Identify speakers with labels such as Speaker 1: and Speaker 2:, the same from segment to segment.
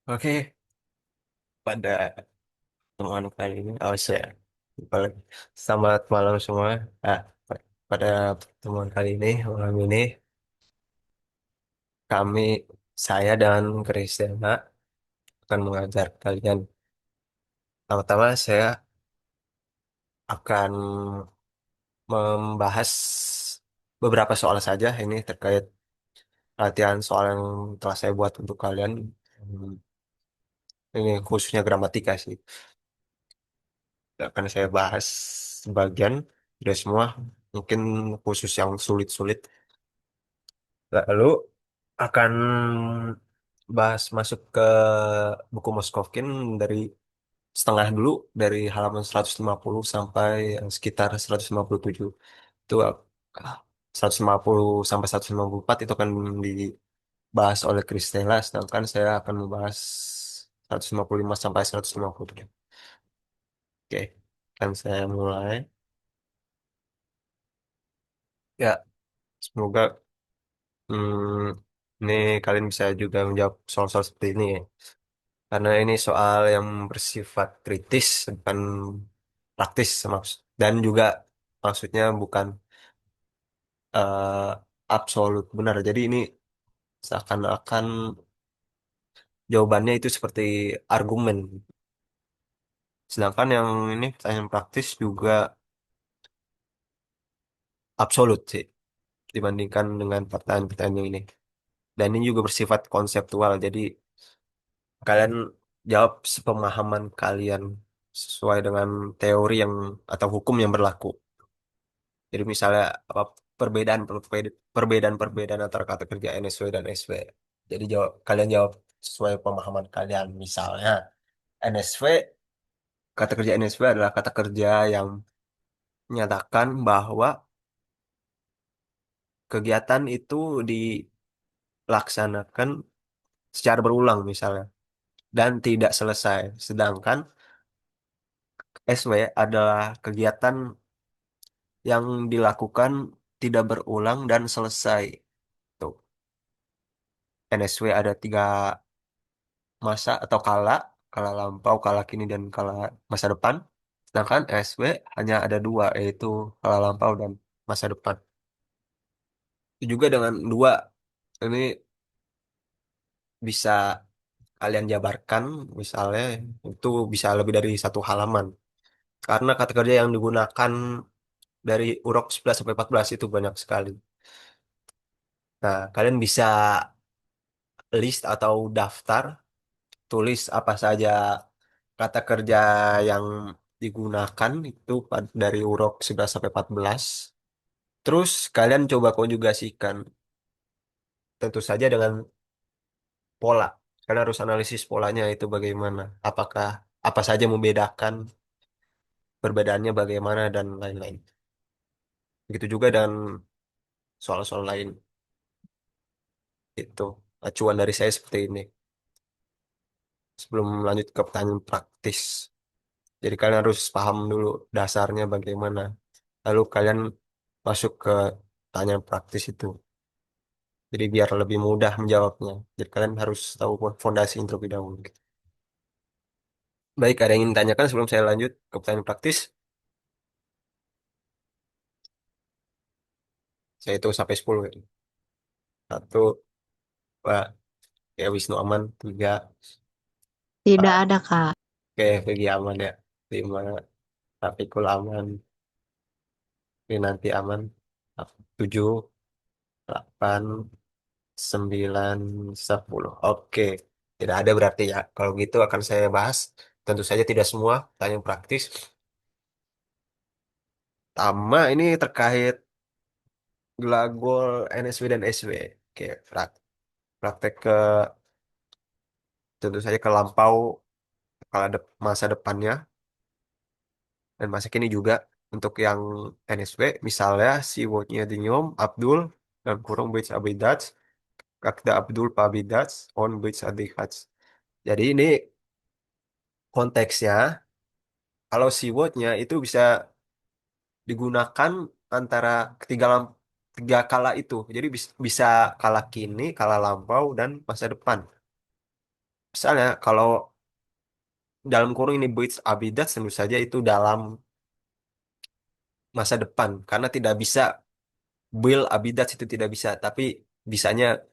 Speaker 1: Oke, pada teman kali ini, oh saya, Balik. Selamat malam semua. Ah, pada pertemuan kali ini, malam ini, kami, saya dan Kristina akan mengajar kalian. Pertama-tama saya akan membahas beberapa soal saja ini terkait latihan soal yang telah saya buat untuk kalian. Hmm, Ini khususnya gramatika sih. Akan saya bahas sebagian, tidak semua, mungkin khusus yang sulit-sulit. Lalu akan bahas masuk ke buku Moskovkin dari setengah dulu, dari halaman 150 sampai sekitar 157. Itu 150 sampai 154 itu akan dibahas oleh Kristela, sedangkan saya akan membahas 155 sampai 157. Oke, kan saya mulai. Ya, semoga ini kalian bisa juga menjawab soal-soal seperti ini ya. Karena ini soal yang bersifat kritis, bukan praktis, dan juga maksudnya bukan absolut benar. Jadi ini seakan-akan jawabannya itu seperti argumen. Sedangkan yang ini pertanyaan praktis juga absolut sih dibandingkan dengan pertanyaan-pertanyaan yang ini. Dan ini juga bersifat konseptual. Jadi kalian jawab sepemahaman kalian sesuai dengan teori yang atau hukum yang berlaku. Jadi misalnya apa perbedaan antara kata kerja NSW dan SW. Jadi kalian jawab sesuai pemahaman kalian. Misalnya NSW, kata kerja NSW adalah kata kerja yang menyatakan bahwa kegiatan itu dilaksanakan secara berulang misalnya dan tidak selesai. Sedangkan SW adalah kegiatan yang dilakukan tidak berulang dan selesai. Tuh. NSW ada tiga masa atau kala lampau, kala kini, dan kala masa depan. Sedangkan SW hanya ada dua, yaitu kala lampau dan masa depan. Itu juga dengan dua, ini bisa kalian jabarkan, misalnya itu bisa lebih dari satu halaman. Karena kata kerja yang digunakan dari urok 11 sampai 14 itu banyak sekali. Nah, kalian bisa list atau daftar, tulis apa saja kata kerja yang digunakan itu dari urok 11 sampai 14. Terus kalian coba konjugasikan tentu saja dengan pola. Kalian harus analisis polanya itu bagaimana. Apakah apa saja membedakan, perbedaannya bagaimana dan lain-lain. Begitu juga dan soal-soal lain itu. Acuan dari saya seperti ini. Sebelum lanjut ke pertanyaan praktis. Jadi kalian harus paham dulu dasarnya bagaimana. Lalu kalian masuk ke pertanyaan praktis itu. Jadi biar lebih mudah menjawabnya. Jadi kalian harus tahu fondasi terlebih dahulu. Gitu. Baik, ada yang ingin ditanyakan sebelum saya lanjut ke pertanyaan praktis? Saya hitung sampai 10. Gitu. Satu, dua, ya Wisnu aman. Tiga,
Speaker 2: Tidak
Speaker 1: empat,
Speaker 2: ada, Kak.
Speaker 1: oke, Vegi aman ya. Lima, Rafikul aman. Ini nanti aman. Tujuh, delapan, sembilan, sepuluh. Oke, tidak ada berarti ya. Kalau gitu akan saya bahas. Tentu saja tidak semua tanya praktis. Pertama ini terkait glagol NSW dan SW. Oke, praktek ke tentu saja ke lampau, kalau ada masa depannya dan masa kini juga untuk yang NSW misalnya si wordnya Dinyom Abdul dan kurung Beach Abidats Kakda Abdul Pabidats on Beach Adikats. Jadi ini konteksnya kalau si wordnya itu bisa digunakan antara tiga kala itu. Jadi bisa kala kini, kala lampau dan masa depan. Misalnya kalau dalam kurung ini Boits Abidat tentu saja itu dalam masa depan karena tidak bisa Will Abidat itu tidak bisa, tapi bisanya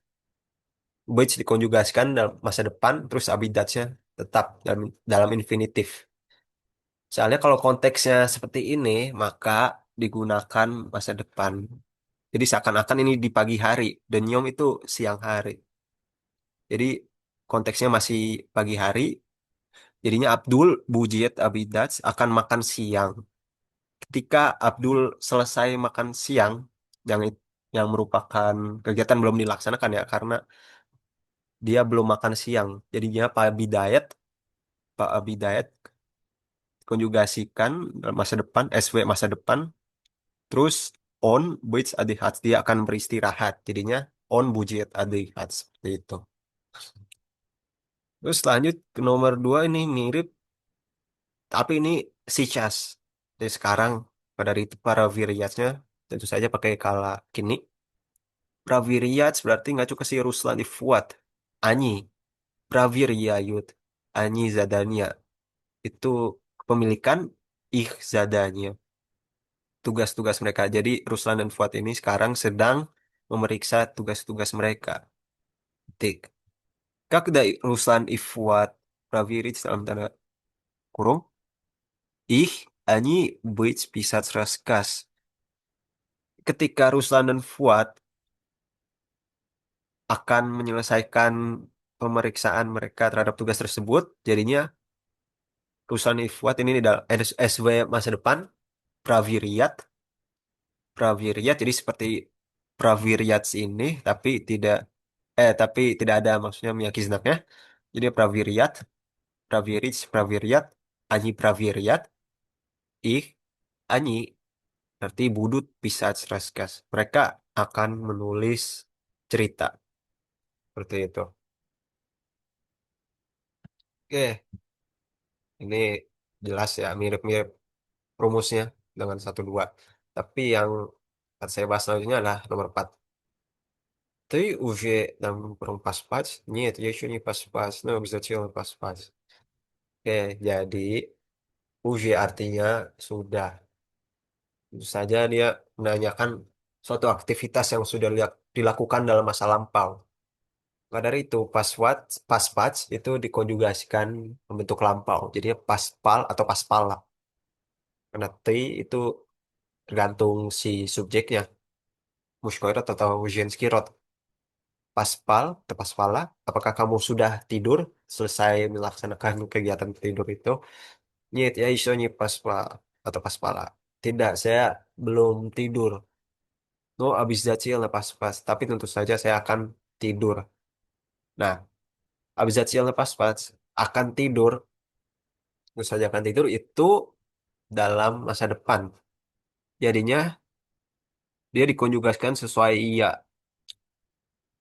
Speaker 1: Boits dikonjugasikan dalam masa depan terus Abidatnya tetap dalam infinitif. Soalnya kalau konteksnya seperti ini, maka digunakan masa depan. Jadi seakan-akan ini di pagi hari, dan Yom itu siang hari. Jadi konteksnya masih pagi hari, jadinya Abdul Bujit Abidats akan makan siang. Ketika Abdul selesai makan siang, yang yang merupakan kegiatan belum dilaksanakan ya, karena dia belum makan siang. Jadinya Pak Abidayat konjugasikan dalam masa depan, SW masa depan. Terus on which adihat dia akan beristirahat. Jadinya on bujit adihat seperti itu. Terus lanjut ke nomor dua ini mirip, tapi ini si Chas. Jadi sekarang pada itu para Viriatnya tentu saja pakai kala kini. Praviriat berarti nggak cuma si Ruslan Ifuat. Ani. Praviryayut. Ani Zadania. Itu kepemilikan ih Zadania. Tugas-tugas mereka. Jadi Ruslan dan Fuad ini sekarang sedang memeriksa tugas-tugas mereka. Tik. Kak da Ruslan Fuad Pravirit dalam tanda kurung. Ih, ani Beach Pisat Raskas. Ketika Ruslan dan Fuad akan menyelesaikan pemeriksaan mereka terhadap tugas tersebut, jadinya Ruslan Fuad ini di dalam SW masa depan, Praviriat, Praviriat, jadi seperti Praviriat ini, tapi tidak ada maksudnya miyaki znaknya. Jadi Praviriat, Praviriat, Anyi Praviriat, ih, Anyi, berarti budut pisah raskas. Mereka akan menulis cerita seperti itu. Oke, ini jelas ya mirip-mirip rumusnya dengan satu dua. Tapi yang akan saya bahas selanjutnya adalah nomor 4. Ты уже нам поспать? Нет, я еще не поспать. Ну, обязательно поспать. Oke, jadi uji artinya sudah. Tentu saja dia menanyakan suatu aktivitas yang sudah dilakukan dalam masa lampau. Maka dari itu, paspat itu dikonjugasikan membentuk lampau. Jadi paspal atau paspala. Karena T itu tergantung si subjeknya. Mushkoirot atau ujianskirot. Paspal atau paspala. Apakah kamu sudah tidur selesai melaksanakan kegiatan tidur itu? Nyet ya isonya paspal atau paspala. Tidak, saya belum tidur. Oh, habis Zachil pas-pas. Tapi tentu saja saya akan tidur. Nah, habis Zachil pas-pas akan tidur. Tentu saja akan tidur itu dalam masa depan. Jadinya dia dikonjugasikan sesuai iya.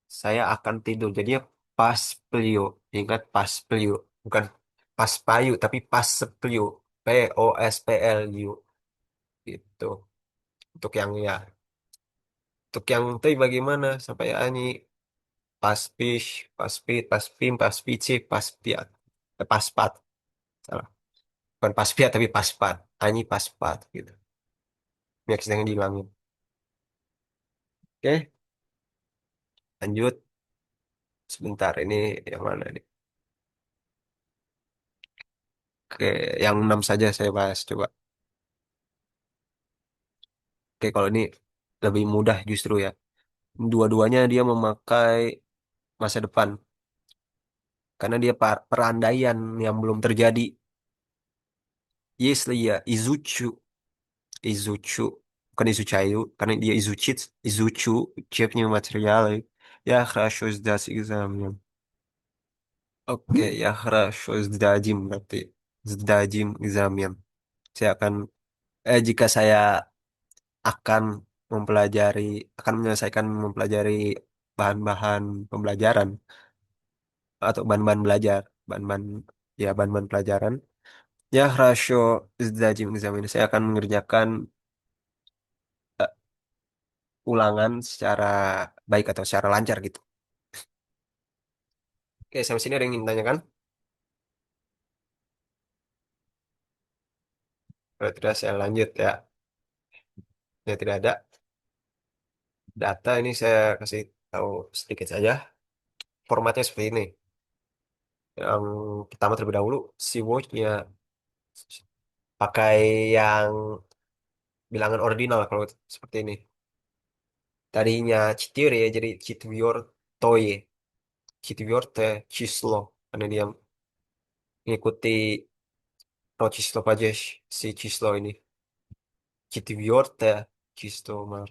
Speaker 1: Saya akan tidur. Jadinya pas pelio. Ingat pas pelio. Bukan pas payu, tapi pas pelio. P-O-S-P-L-U. Itu. Untuk yang ya. Untuk yang tadi bagaimana? Sampai ya ini pas fish, pas pit, pas pim, pas pici, pas piat. Pas pat. Salah. Bukan pas piat tapi pas pat. Ani pas pat gitu. Ini yang dihilangin. Oke, lanjut. Sebentar ini yang mana nih? Oke, yang 6 saja saya bahas coba. Oke, kalau ini lebih mudah justru ya. Dua-duanya dia memakai masa depan karena dia perandaian yang belum terjadi. Yes, ya, Izuchu, Izuchu, bukan Izuchayu, karena dia Izuchit, Izuchu, chipnya material. Ya, хорошо сдать экзамен. Oke, ya хорошо сдадим berarti. Сдадим экзамен. Saya akan, jika saya akan mempelajari, akan menyelesaikan mempelajari bahan-bahan pembelajaran atau bahan-bahan belajar, bahan-bahan ya bahan-bahan pelajaran. Ya rasio sdajim examen saya akan mengerjakan eh, ulangan secara baik atau secara lancar gitu. Oke, sampai sini ada yang ingin tanyakan? Kalau tidak saya lanjut ya. Ya tidak ada data ini saya kasih tahu sedikit saja. Formatnya seperti ini. Yang pertama terlebih dahulu, si watch-nya pakai yang bilangan ordinal kalau seperti ini. Tadinya Citire ya jadi Citvior Toye. Citvior te Cislo. Karena dia mengikuti Rocislo Pajes si Cislo ini. Citvior te Cislo Mar.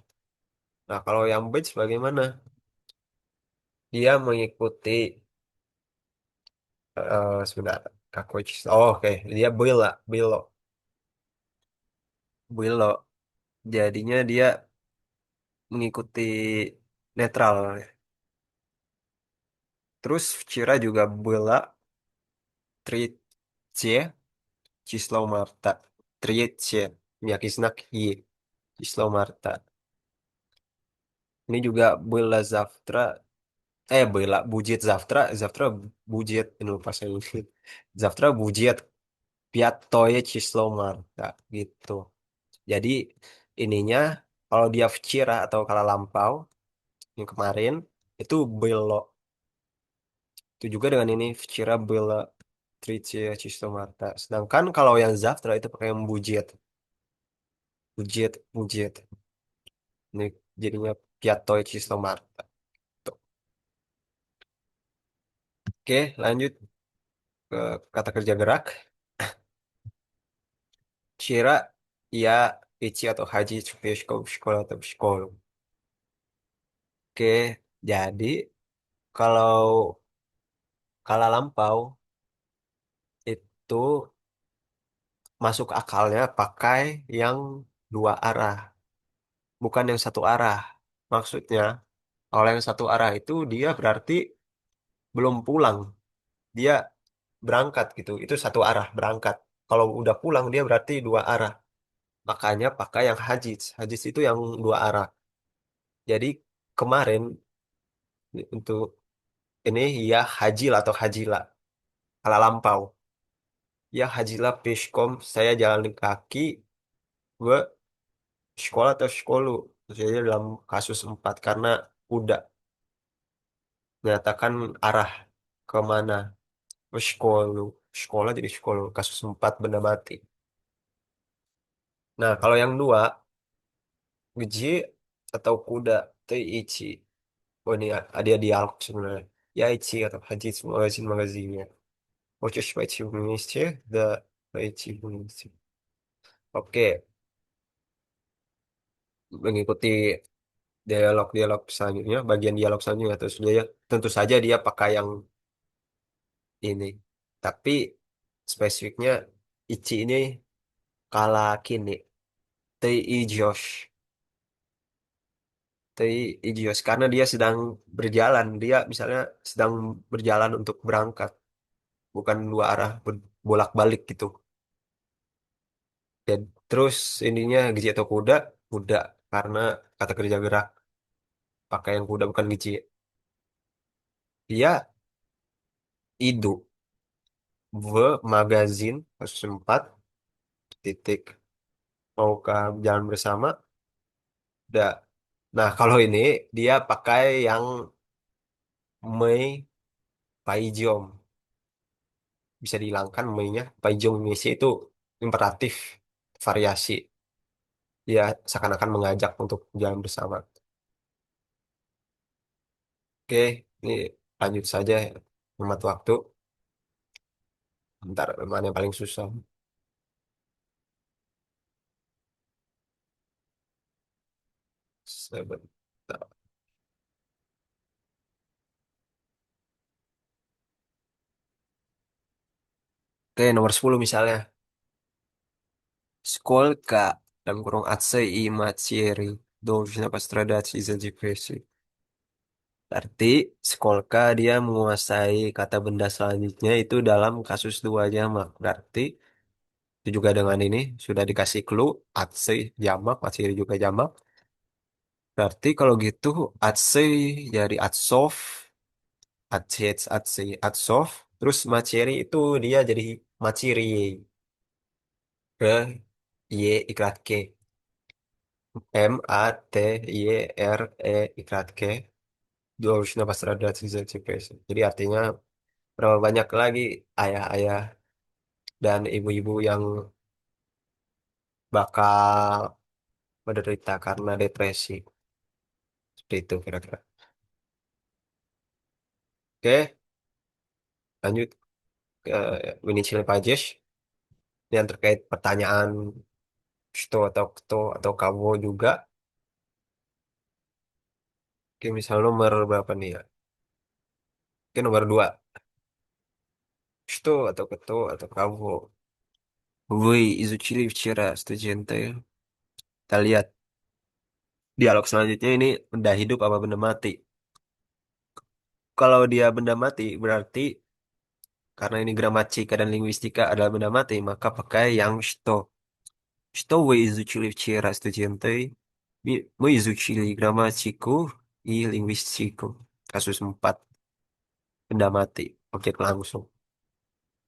Speaker 1: Nah kalau yang Bates bagaimana? Dia mengikuti sebentar. Kakoi Cislo. Oh, oke. Dia Bela. Belo. Belo. Jadinya dia mengikuti netral. Terus Cira juga Bela. Tritce. Cislau Marta. Tritce. Miyaki Znak Yi. Cislau Marta. Ini juga Bela Zaftra. Bela Bujit Zaftra. Zaftra Bujit. Ini lupa saya. Zaftra Bujit. Piatoye Cislau Marta. Gitu. Jadi ininya kalau dia Vcira atau kala lampau yang kemarin itu Belo. Itu juga dengan ini Vcira Bela Tricia Cislau Marta. Sedangkan kalau yang Zaftra itu pakai yang Bujit. Bujit. Bujit. Ini jadinya Piatoye Cislau Marta. Tuh. Oke, lanjut ke kata kerja gerak. Shira ya Ichi atau Haji sekolah atau sekolah. Oke, jadi kalau kala lampau itu masuk akalnya pakai yang dua arah, bukan yang satu arah. Maksudnya, kalau yang satu arah itu dia berarti belum pulang, dia berangkat gitu. Itu satu arah berangkat. Kalau udah pulang dia berarti dua arah. Makanya pakai yang hajis. Hajis itu yang dua arah. Jadi kemarin untuk ini ya hajil atau hajila ala lampau. Ya hajilah pishkom saya jalan kaki ke sekolah atau sekolu. Jadi dalam kasus 4 karena udah menyatakan arah kemana ke sekolu. Sekolah jadi sekolu. Kasus 4 benda mati. Nah kalau yang dua geji atau kuda teichi. Oh ini ada dialog sebenarnya. Ya ichi atau haji magazinnya. Хочешь пойти вместе? Да, пойти вместе. Oke, mengikuti dialog-dialog selanjutnya, bagian dialog selanjutnya tentu saja dia pakai yang ini. Tapi spesifiknya Ichi ini kalah kini. Tei Ijos. Tei Ijos karena dia sedang berjalan. Dia misalnya sedang berjalan untuk berangkat, bukan dua arah bolak-balik gitu. Dan terus ininya Giji atau kuda, kuda karena kata kerja gerak pakai yang kuda bukan Giji. Dia Idu magazin kasus 4 titik maukah jalan bersama udah. Nah kalau ini dia pakai yang Mei Paijom bisa dihilangkan Mei-nya Paijom Indonesia itu imperatif variasi dia seakan-akan mengajak untuk jalan bersama. Oke, ini lanjut saja hemat waktu. Bentar mana yang paling susah. Sebentar. Oke nomor 10 misalnya Сколько dalam kurung Atsai i Matsuri должна пострадать из-за депрессии. Berarti Skolka dia menguasai kata benda selanjutnya itu dalam kasus dua jamak. Berarti itu juga dengan ini sudah dikasih clue Atsai jamak, Matsuri juga jamak. Berarti kalau gitu Atsai dari Atsov Atsiets, Atsi, Atsov. Terus Maceri itu dia jadi Maciri. Ke Y ikrat K. MATYRE ikrat K. Должна пострадать из CPS. Jadi artinya berapa banyak lagi ayah-ayah dan ibu-ibu yang bakal menderita karena depresi. Seperti itu kira-kira. Oke, lanjut ke Winnie Pages yang terkait pertanyaan sto atau kto atau kawo juga. Oke, misal nomor berapa nih ya? Oke, nomor 2. Sto atau kto atau kawo. Вы изучили вчера, студенты. Kita lihat dialog selanjutnya ini benda hidup apa benda mati. Kalau dia benda mati berarti karena ini gramatika dan linguistika adalah benda mati, maka pakai yang что. Что вы изучили вчера, студенты? Мы изучили грамматику и лингвистику. Kasus 4 benda mati, objek langsung.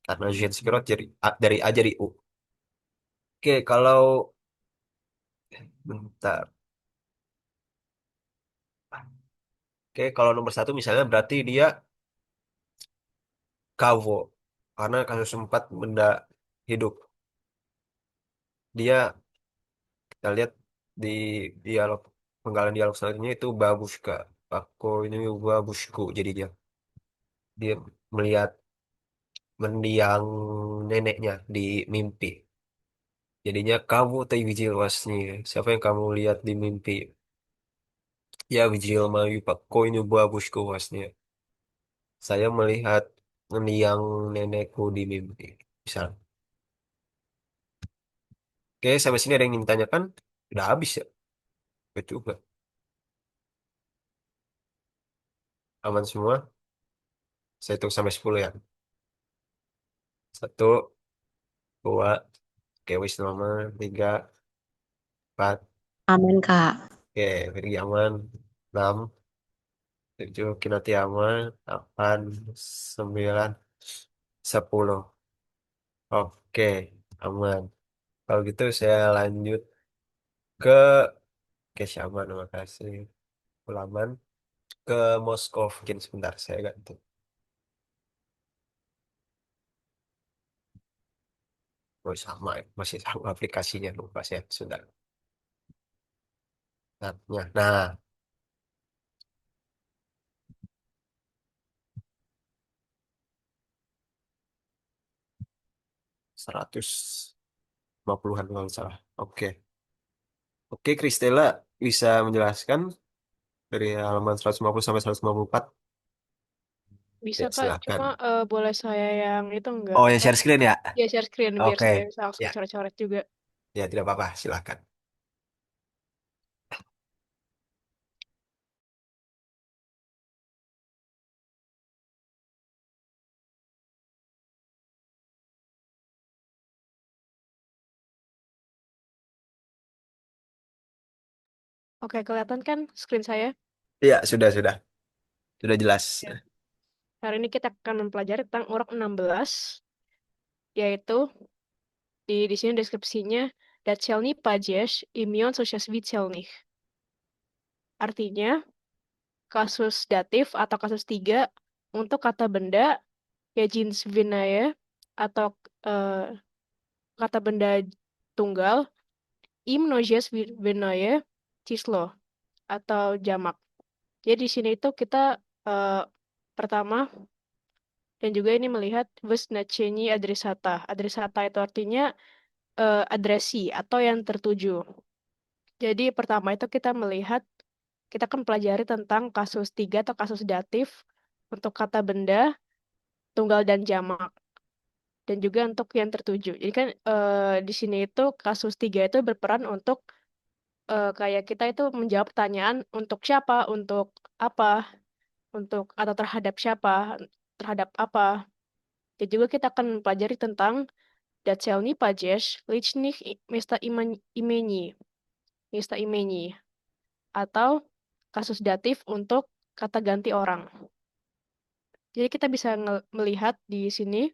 Speaker 1: Karena Jean Sirot dari A jadi U. Oke, kalau bentar. Oke, kalau nomor 1 misalnya berarti dia kavo. Karena kasus 4 benda hidup. Dia kita lihat di dialog penggalan dialog selanjutnya itu babushka. Aku ini babusku jadi dia melihat mendiang neneknya di mimpi. Jadinya kamu teh wasni. Siapa yang kamu lihat di mimpi? Ya Wijil Mayu Pak ini babusku wasnya. Saya melihat mendiang nenekku di mimpi. Misal. Oke, sampai sini ada yang ingin ditanyakan? Udah habis ya? Betul juga. Aman semua? Saya hitung sampai 10 ya. Satu, dua, oke, wis nama, tiga, empat,
Speaker 2: Amin, Kak.
Speaker 1: oke, pergi aman, enam, tujuh, kinati aman, delapan, sembilan, sepuluh. Oke, aman. Kalau gitu saya lanjut ke aman, terima kasih. Ulaman ke Moskow. Mungkin sebentar saya ganti. Oh, sama, ya. Masih sama aplikasinya lupa saya. Sudah. Nah, 150-an kalau nggak salah. Oke. Oke, Kristela bisa menjelaskan dari halaman 150 sampai 154.
Speaker 3: Bisa
Speaker 1: Ya,
Speaker 3: Kak,
Speaker 1: silakan.
Speaker 3: cuma boleh saya yang itu enggak
Speaker 1: Oh, yang
Speaker 3: apa?
Speaker 1: share screen ya?
Speaker 3: Ya share screen biar
Speaker 1: Oke.
Speaker 3: saya bisa langsung
Speaker 1: Ya,
Speaker 3: coret-coret juga.
Speaker 1: ya tidak apa-apa. Silakan.
Speaker 3: Oke, kelihatan kan screen saya?
Speaker 1: Iya, sudah, sudah. Sudah jelas.
Speaker 3: Ya. Hari ini kita akan mempelajari tentang urok 16, yaitu di sini deskripsinya Dachelny Pages Imion Sociasvitelnych. Artinya, kasus datif atau kasus tiga untuk kata benda ya jeans vinaya atau eh, kata benda tunggal im nojes vinaya cislo atau jamak. Jadi di sini itu kita eh, pertama dan juga ini melihat vznačení adresata. Adresata itu artinya adresi atau yang tertuju. Jadi pertama itu kita melihat kita akan pelajari tentang kasus tiga atau kasus datif untuk kata benda, tunggal dan jamak. Dan juga untuk yang tertuju. Jadi kan di sini itu kasus tiga itu berperan untuk kayak kita itu menjawab pertanyaan untuk siapa, untuk apa, untuk atau terhadap siapa, terhadap apa. Dan juga kita akan mempelajari tentang Dachelny Pages, Lichnych Imeni, Mista Imeni, atau kasus datif untuk kata ganti orang. Jadi kita bisa melihat di sini,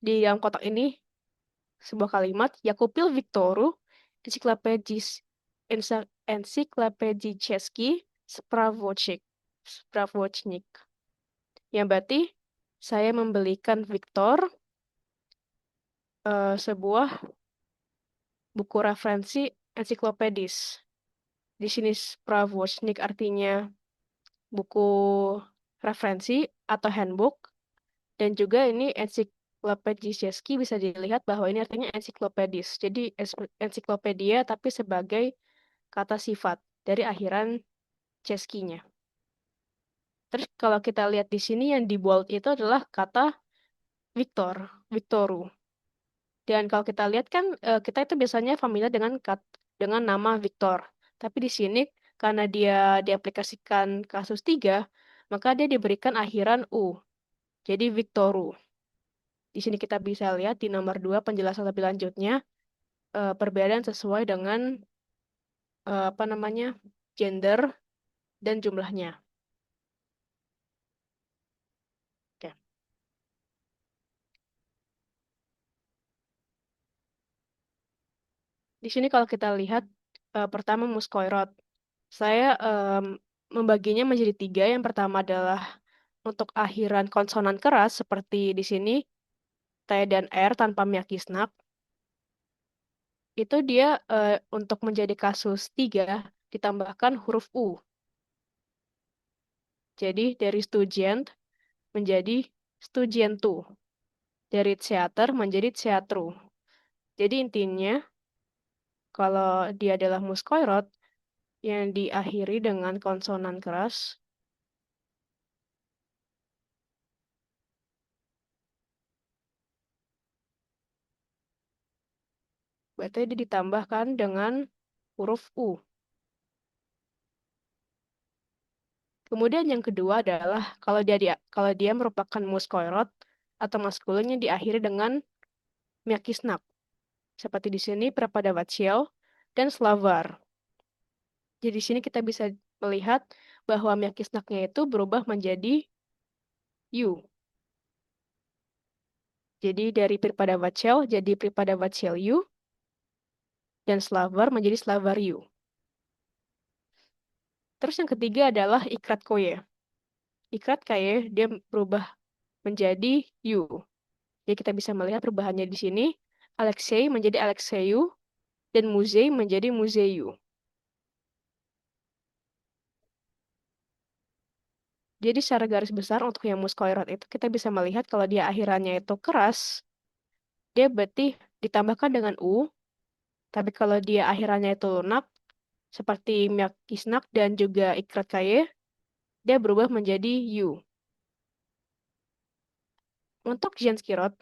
Speaker 3: di dalam kotak ini, sebuah kalimat, Yakupil Viktoru, Encyklopedicheski Spravojnik. Yang berarti, saya membelikan Victor sebuah buku referensi ensiklopedis. Di sini Spravojnik artinya buku referensi atau handbook. Dan juga ini ensiklopedicheski bisa dilihat bahwa ini artinya ensiklopedis. Jadi ensiklopedia tapi sebagai kata sifat dari akhiran ceskinya. Terus kalau kita lihat di sini yang di bold itu adalah kata Victor, Victoru. Dan kalau kita lihat kan kita itu biasanya familiar dengan nama Victor. Tapi di sini karena dia diaplikasikan kasus 3, maka dia diberikan akhiran U. Jadi Victoru. Di sini kita bisa lihat di nomor 2 penjelasan lebih lanjutnya perbedaan sesuai dengan apa namanya gender dan jumlahnya. Oke. Di sini kalau kita lihat pertama muskoirot. Saya membaginya menjadi 3. Yang pertama adalah untuk akhiran konsonan keras seperti di sini T dan R tanpa miakisnak. Itu dia untuk menjadi kasus 3 ditambahkan huruf U. Jadi dari student menjadi studientu. Dari theater menjadi theatru. Jadi intinya kalau dia adalah muskoirot yang diakhiri dengan konsonan keras, berarti dia ditambahkan dengan huruf U. Kemudian yang kedua adalah kalau dia merupakan muskoirot atau maskulin yang diakhiri dengan miakisnak. Seperti di sini Prepada Vaciel dan Slavar. Jadi di sini kita bisa melihat bahwa miakisnaknya itu berubah menjadi U. Jadi dari Prepada Vaciel jadi Prepada Vaciel U dan Slavar menjadi Slavar U. Terus yang ketiga adalah ikrat koye. Ikrat koye dia berubah menjadi U. Jadi kita bisa melihat perubahannya di sini. Alexei menjadi Alexeyu dan Muzei menjadi Muzeyu. Jadi secara garis besar untuk yang muskoirot itu kita bisa melihat kalau dia akhirannya itu keras, dia berarti ditambahkan dengan U. Tapi kalau dia akhirannya itu lunak, seperti Myak dan juga Ikrat Kaye, dia berubah menjadi U. Untuk Jenskirot,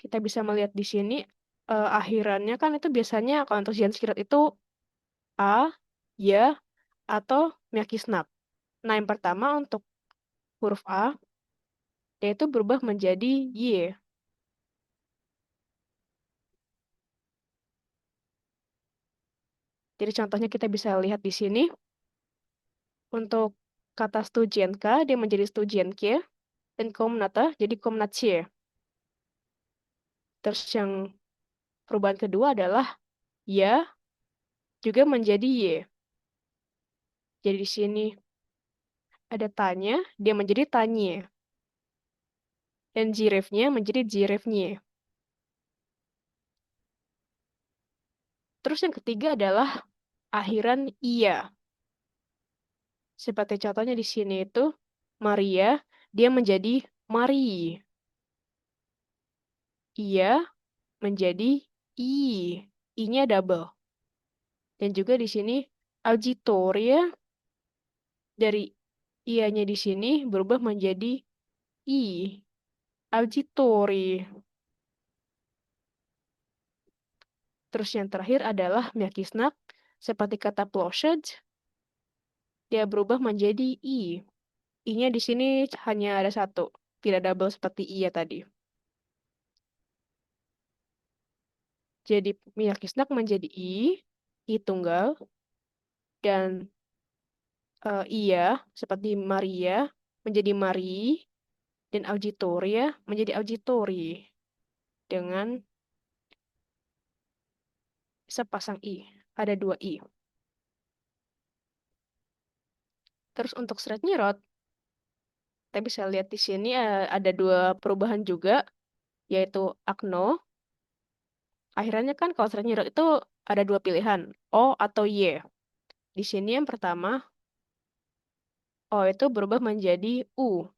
Speaker 3: kita bisa melihat di sini akhirannya kan itu biasanya kalau untuk Jenskirot itu A, Ya, atau Myak. Nah, yang pertama untuk huruf A, yaitu berubah menjadi Y. Jadi contohnya kita bisa lihat di sini. Untuk kata studienka, dia menjadi studienke. Dan komnata, jadi komnatsie. Terus yang perubahan kedua adalah ya, juga menjadi Y. Jadi di sini ada tanya, dia menjadi tanye. Dan jirefnya menjadi jirefnye. Terus yang ketiga adalah akhiran iya. Seperti contohnya di sini itu Maria, dia menjadi Mari. Iya menjadi I. I-nya double. Dan juga di sini auditoria dari ianya di sini berubah menjadi I. Auditori. Terus yang terakhir adalah miakisnak. Seperti kata ploshed, dia berubah menjadi I. I-nya di sini hanya ada satu. Tidak double seperti I ya tadi. Jadi miakisnak menjadi I. I tunggal, dan iya seperti Maria menjadi Mari, dan auditoria menjadi auditori dengan sepasang I. Ada dua I. Terus untuk Sretnyirot, kita bisa lihat di sini ada dua perubahan juga, yaitu Akno. Akhirannya kan kalau Sretnyirot itu ada dua pilihan, O atau Y. Di sini yang pertama, O itu berubah menjadi U.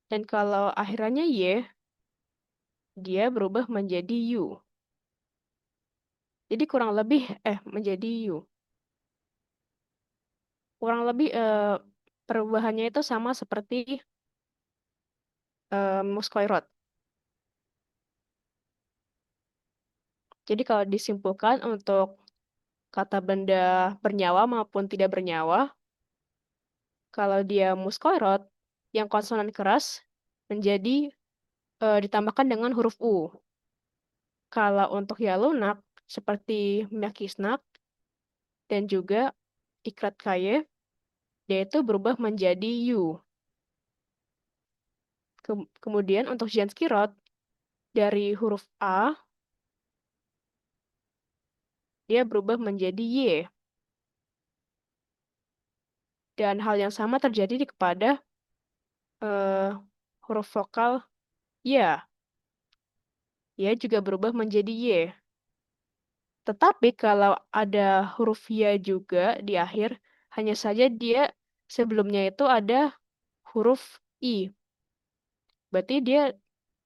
Speaker 3: Dan kalau akhirannya Y, dia berubah menjadi U. Jadi kurang lebih, menjadi U. Kurang lebih perubahannya itu sama seperti Muskoirot. Jadi kalau disimpulkan untuk kata benda bernyawa maupun tidak bernyawa, kalau dia muskoirot, yang konsonan keras menjadi ditambahkan dengan huruf U. Kalau untuk ya lunak, seperti Mekisnak dan juga Ikrat Kaye, dia itu berubah menjadi U. Kemudian untuk Janskirot, dari huruf A, dia berubah menjadi Y. Dan hal yang sama terjadi kepada eh, huruf vokal ya. Ya juga berubah menjadi Y. Tetapi kalau ada huruf ya juga di akhir, hanya saja dia sebelumnya itu ada huruf I. Berarti dia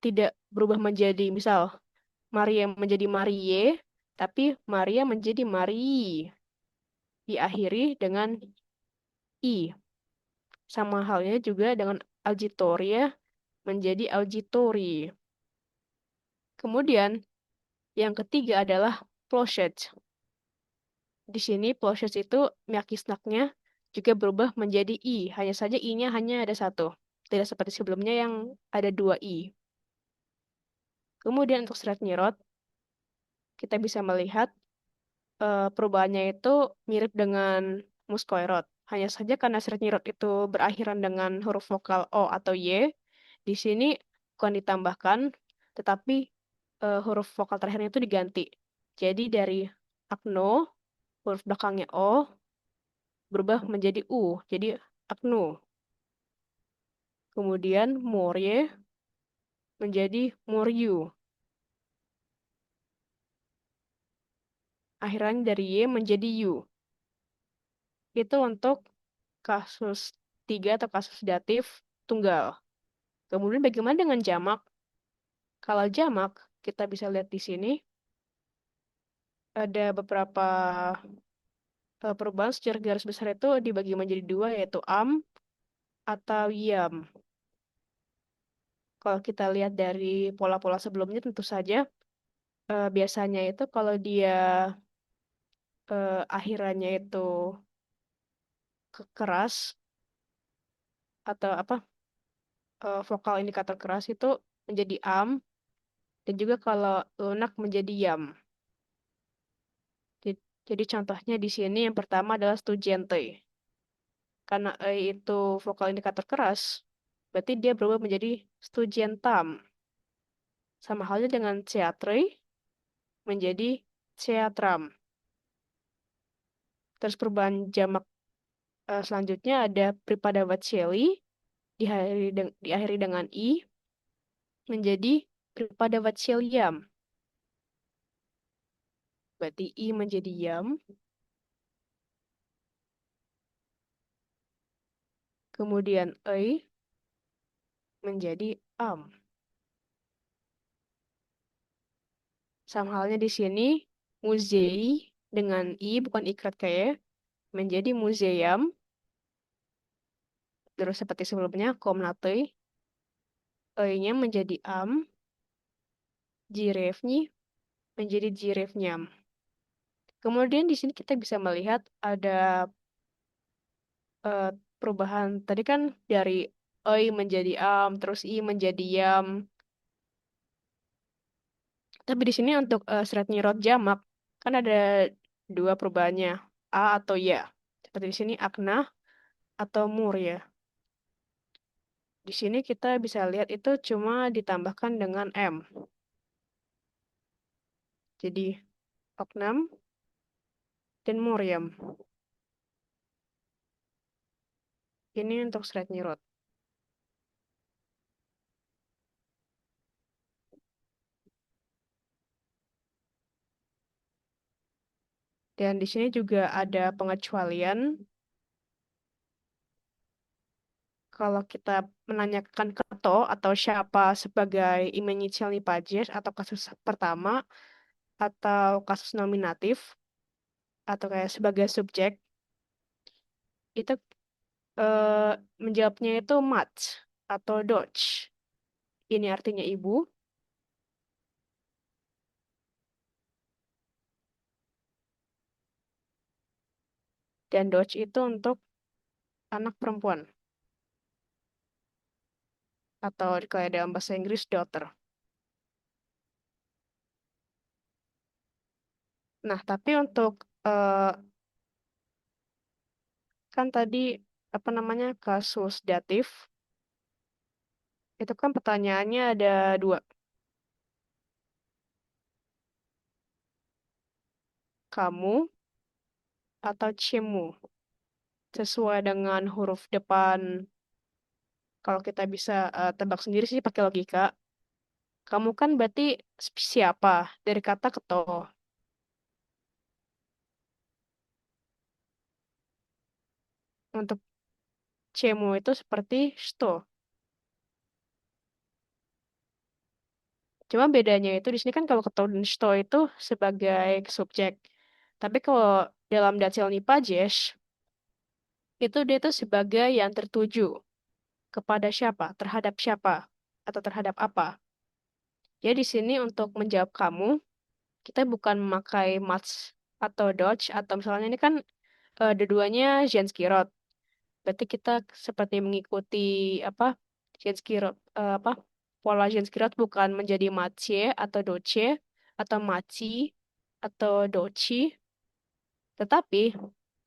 Speaker 3: tidak berubah menjadi, misal, Maria menjadi Marie, tapi Maria menjadi Mari. Diakhiri dengan I. Sama halnya juga dengan auditoria menjadi auditori. Kemudian, yang ketiga adalah clochette. Di sini plosive itu miakisnaknya juga berubah menjadi I. Hanya saja I-nya hanya ada satu. Tidak seperti sebelumnya yang ada dua I. Kemudian untuk Sretnyirot, kita bisa melihat perubahannya itu mirip dengan Muskoirot. Hanya saja karena Sretnyirot itu berakhiran dengan huruf vokal O atau Y, di sini bukan ditambahkan, tetapi huruf vokal terakhirnya itu diganti. Jadi dari Akno, huruf belakangnya O, berubah menjadi U, jadi Aknu. Kemudian Morye menjadi Moryu. Akhirnya dari Y menjadi U. Itu untuk kasus tiga atau kasus datif tunggal. Kemudian bagaimana dengan jamak? Kalau jamak, kita bisa lihat di sini ada beberapa perubahan secara garis besar itu dibagi menjadi dua, yaitu am atau yam. Kalau kita lihat dari pola-pola sebelumnya, tentu saja biasanya itu kalau dia akhirannya itu keras atau apa vokal indikator keras itu menjadi am, dan juga kalau lunak menjadi yam. Jadi, jadi contohnya di sini yang pertama adalah stujente. Karena itu vokal indikator keras, berarti dia berubah menjadi stujentam. Sama halnya dengan ceatre menjadi ceatram. Terus perubahan jamak selanjutnya ada Pripada Vatseli diakhiri dengan i menjadi Pripada Vatseliam. Berarti i menjadi yam. Kemudian menjadi am. Sama halnya di sini, muzei dengan i bukan ikrat kayak menjadi museum. Terus seperti sebelumnya, komnate, nya menjadi am, jirefnya menjadi jirefnyam. Kemudian di sini kita bisa melihat ada eh, perubahan. Tadi kan dari menjadi am, terus i menjadi yam. Tapi di sini untuk Sretnirod jamak kan ada dua perubahannya, a atau ya. Seperti di sini akna atau mur ya. Di sini kita bisa lihat itu cuma ditambahkan dengan m. Jadi oknam dan muryam. Ini untuk Sretnirod. Dan di sini juga ada pengecualian kalau kita menanyakan keto atau siapa sebagai initial pajes atau kasus pertama atau kasus nominatif atau kayak sebagai subjek itu eh, menjawabnya itu mat atau dodge. Ini artinya ibu dan dodge itu untuk anak perempuan atau kalau dalam bahasa Inggris daughter. Nah, tapi untuk eh, kan tadi apa namanya kasus datif itu kan pertanyaannya ada dua, kamu atau cimu, sesuai dengan huruf depan. Kalau kita bisa tebak sendiri sih pakai logika, kamu kan berarti siapa dari kata keto. Untuk cemu itu seperti sto. Cuma bedanya itu di sini kan kalau keto dan sto itu sebagai subjek. Tapi kalau dalam Datil Nipajesh, itu dia itu sebagai yang tertuju kepada siapa, terhadap siapa, atau terhadap apa. Jadi di sini untuk menjawab kamu, kita bukan memakai much atau dodge, atau misalnya ini kan dua-duanya Jenskirot. Berarti kita seperti mengikuti apa Jenskirot, apa pola Jenskirot bukan menjadi macie atau doce atau maci atau doci, tetapi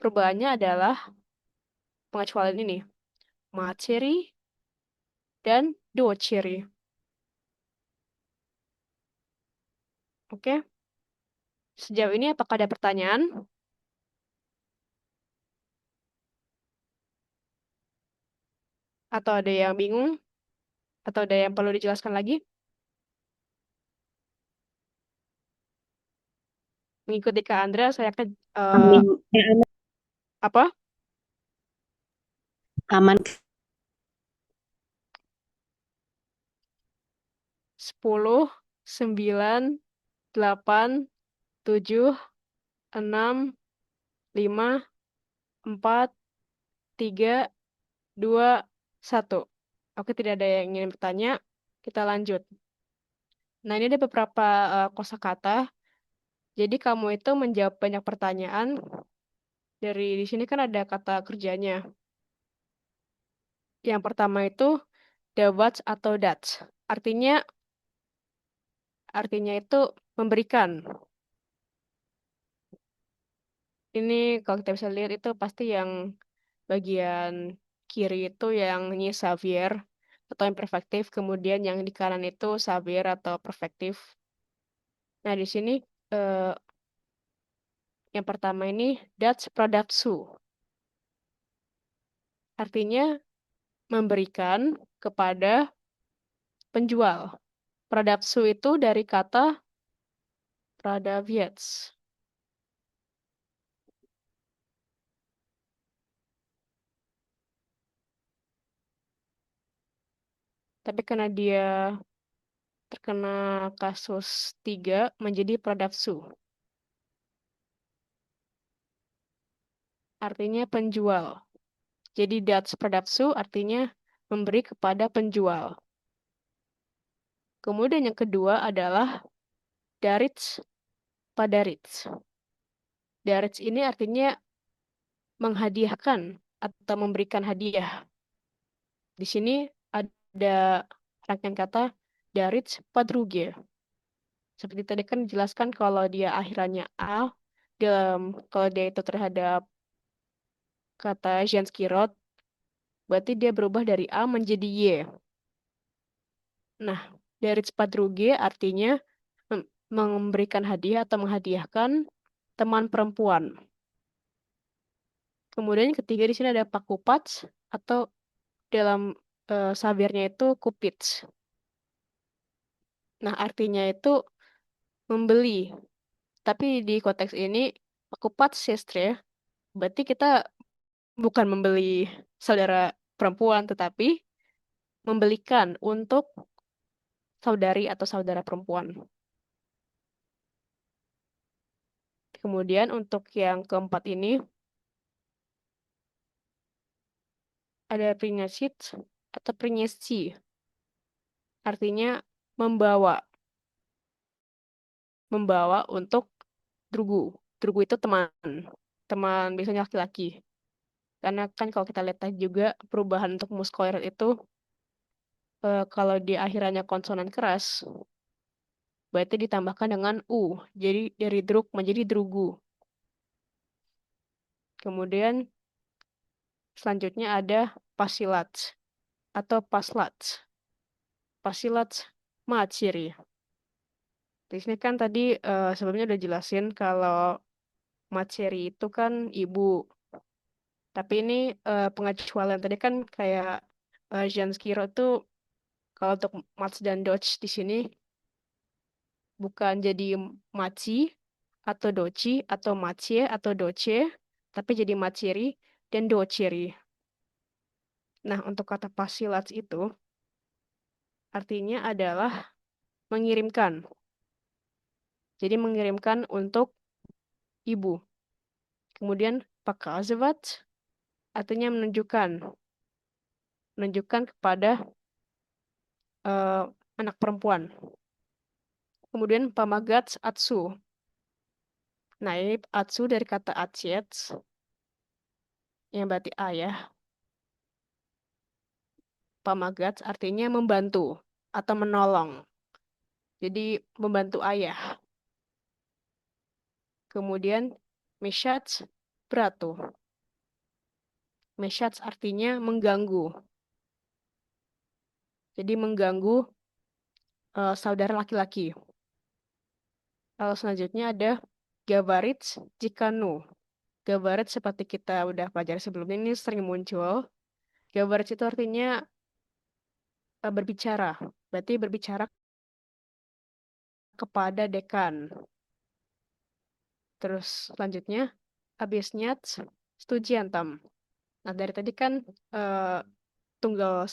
Speaker 3: perubahannya adalah pengecualian ini, maceri dan doceri. Oke, sejauh ini apakah ada pertanyaan atau ada yang bingung atau ada yang perlu dijelaskan lagi? Mengikuti Kak Andra, saya akan
Speaker 2: Amin.
Speaker 3: apa?
Speaker 2: Aman.
Speaker 3: 10, 9, 8, 7, 6, 5, 4, 3, 2, 1. Oke, tidak ada yang ingin bertanya. Kita lanjut. Nah, ini ada beberapa kosakata. Jadi kamu itu menjawab banyak pertanyaan. Dari di sini kan ada kata kerjanya. Yang pertama itu dawats atau dats. Artinya artinya itu memberikan. Ini kalau kita bisa lihat itu pasti yang bagian kiri itu yang ini Xavier atau imperfektif, kemudian yang di kanan itu Xavier atau perfektif. Nah, di sini eh, yang pertama ini Dutch Pradapsu. Artinya memberikan kepada penjual. Pradapsu itu dari kata Pradaviets. Tapi karena dia terkena kasus 3 menjadi Pradapsu. Artinya penjual. Jadi Dutch Pradapsu artinya memberi kepada penjual. Kemudian yang kedua adalah Darits Padarits. Darits ini artinya menghadiahkan atau memberikan hadiah. Di sini ada rangkaian kata Darits Padruge. Seperti tadi kan dijelaskan kalau dia akhirannya A, kalau dia itu terhadap kata Jansky Road, berarti dia berubah dari A menjadi Y. Nah, dari cepat Ruge artinya memberikan hadiah atau menghadiahkan teman perempuan. Kemudian yang ketiga di sini ada pakupats atau dalam sabirnya itu kupits. Nah, artinya itu membeli. Tapi di konteks ini pakupats sestre, berarti kita bukan membeli saudara perempuan, tetapi membelikan untuk saudari atau saudara perempuan. Kemudian untuk yang keempat ini ada prinyasit atau prinyesi. Artinya membawa. Membawa untuk drugu. Drugu itu teman. Teman biasanya laki-laki. Karena kan kalau kita lihat tadi juga perubahan untuk muskoirat itu kalau di akhirannya konsonan keras berarti ditambahkan dengan u. Jadi dari druk menjadi drugu. Kemudian selanjutnya ada pasilat atau paslat. Pasilat maciri. Di sini kan tadi sebelumnya udah jelasin kalau maceri itu kan ibu. Tapi ini pengecualian tadi kan kayak Janskiro tuh kalau untuk Mats dan Dodge di sini bukan jadi Machi atau Doci atau Macie atau Doce, tapi jadi Maciri dan Dociri. Nah, untuk kata pasilats itu artinya adalah mengirimkan. Jadi mengirimkan untuk ibu. Kemudian pakazavat artinya menunjukkan. Menunjukkan kepada eh, anak perempuan. Kemudian pamagats atsu. Nah, ini atsu dari kata atsiets, yang berarti ayah. Pamagats artinya membantu atau menolong. Jadi membantu ayah. Kemudian meshats beratu. Meshats artinya mengganggu. Jadi mengganggu saudara laki-laki. Lalu selanjutnya ada gabarits jikanu. Gabarits seperti kita udah pelajari sebelumnya ini sering muncul. Gabarits itu artinya berbicara. Berarti berbicara kepada dekan. Terus selanjutnya habisnya studiantam. Nah, dari tadi kan eh, tunggal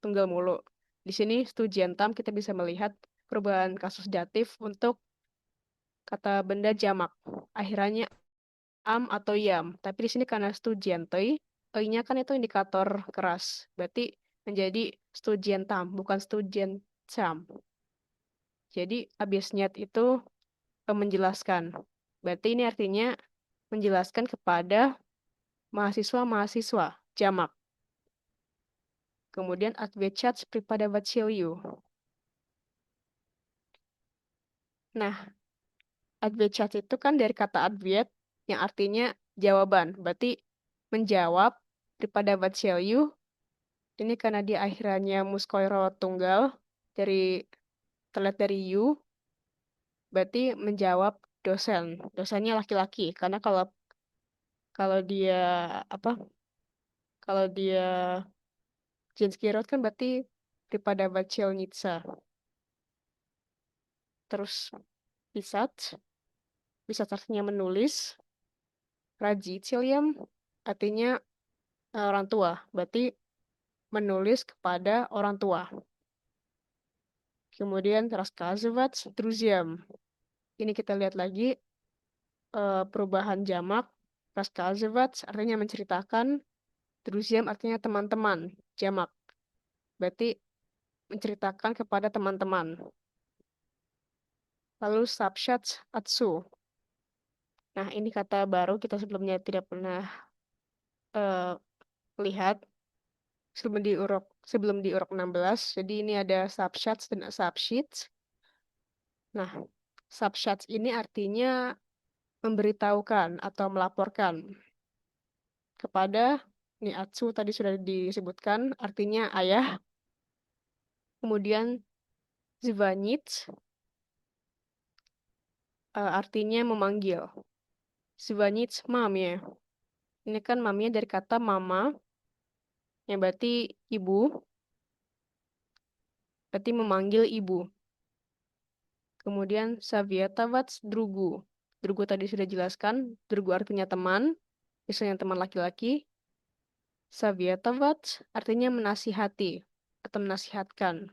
Speaker 3: tunggal mulu. Di sini studiantam kita bisa melihat perubahan kasus datif untuk kata benda jamak. Akhirannya am atau yam. Tapi di sini karena studiantoi, nya kan itu indikator keras. Berarti menjadi studiantam, bukan studiantam. Jadi abisnyat itu menjelaskan. Berarti ini artinya menjelaskan kepada mahasiswa-mahasiswa, jamak. Kemudian advechat pripada vaciliu. Nah, advechat itu kan dari kata adviet yang artinya jawaban. Berarti menjawab pripada vaciliu. Ini karena di akhirannya muskoiro tunggal dari terlihat dari you, berarti menjawab dosen. Dosennya laki-laki. Karena kalau kalau dia apa? Kalau dia Jenski Road kan berarti daripada Vachelnitsa. Terus Pisat, bisa artinya menulis. Raji Ciliam artinya orang tua. Berarti menulis kepada orang tua. Kemudian Raskazevat Druziam. Ini kita lihat lagi perubahan jamak. Raskazevat artinya menceritakan. Druziam artinya teman-teman. Jamak. Berarti menceritakan kepada teman-teman. Lalu Subshat Atsu. Nah, ini kata baru kita sebelumnya tidak pernah eh, lihat sebelum di urok 16. Jadi ini ada subshots dan subsheets. Nah, Subshots ini artinya memberitahukan atau melaporkan kepada Niatsu tadi sudah disebutkan artinya ayah. Kemudian Zvanich artinya memanggil. Zvanich mamie. Ini kan mamie dari kata mama yang berarti ibu, berarti memanggil ibu. Kemudian Savietavats drugu. Drugu tadi sudah jelaskan, drugu artinya teman, misalnya teman laki-laki. Savietavats artinya menasihati atau menasihatkan.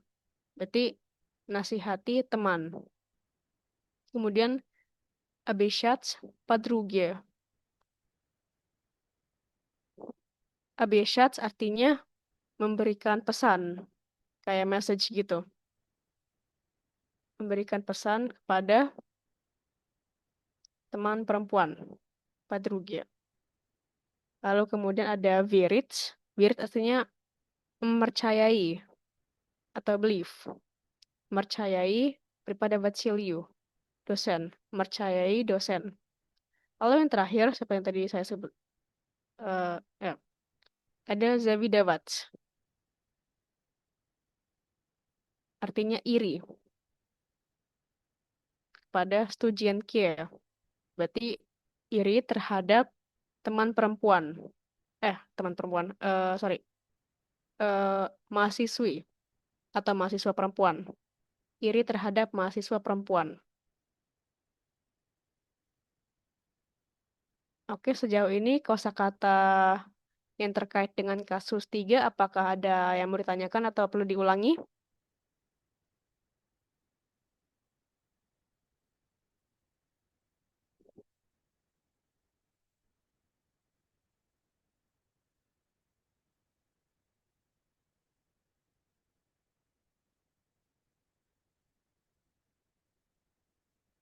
Speaker 3: Berarti nasihati teman. Kemudian Abeshats padruge. Abeshats artinya memberikan pesan, kayak message gitu. Memberikan pesan kepada teman perempuan, padruge. Lalu kemudian ada virits. Virits artinya mempercayai atau believe. Mercayai daripada Vachiliu, dosen. Mercayai dosen. Lalu yang terakhir, seperti yang tadi saya sebut, ya, ada Zavidavats. Artinya iri pada Studian Care. Berarti iri terhadap teman perempuan. Teman perempuan. Sorry. Mahasiswi atau mahasiswa perempuan. Iri terhadap mahasiswa perempuan. Oke, sejauh ini kosakata yang terkait dengan kasus 3, apakah ada yang mau ditanyakan atau perlu diulangi?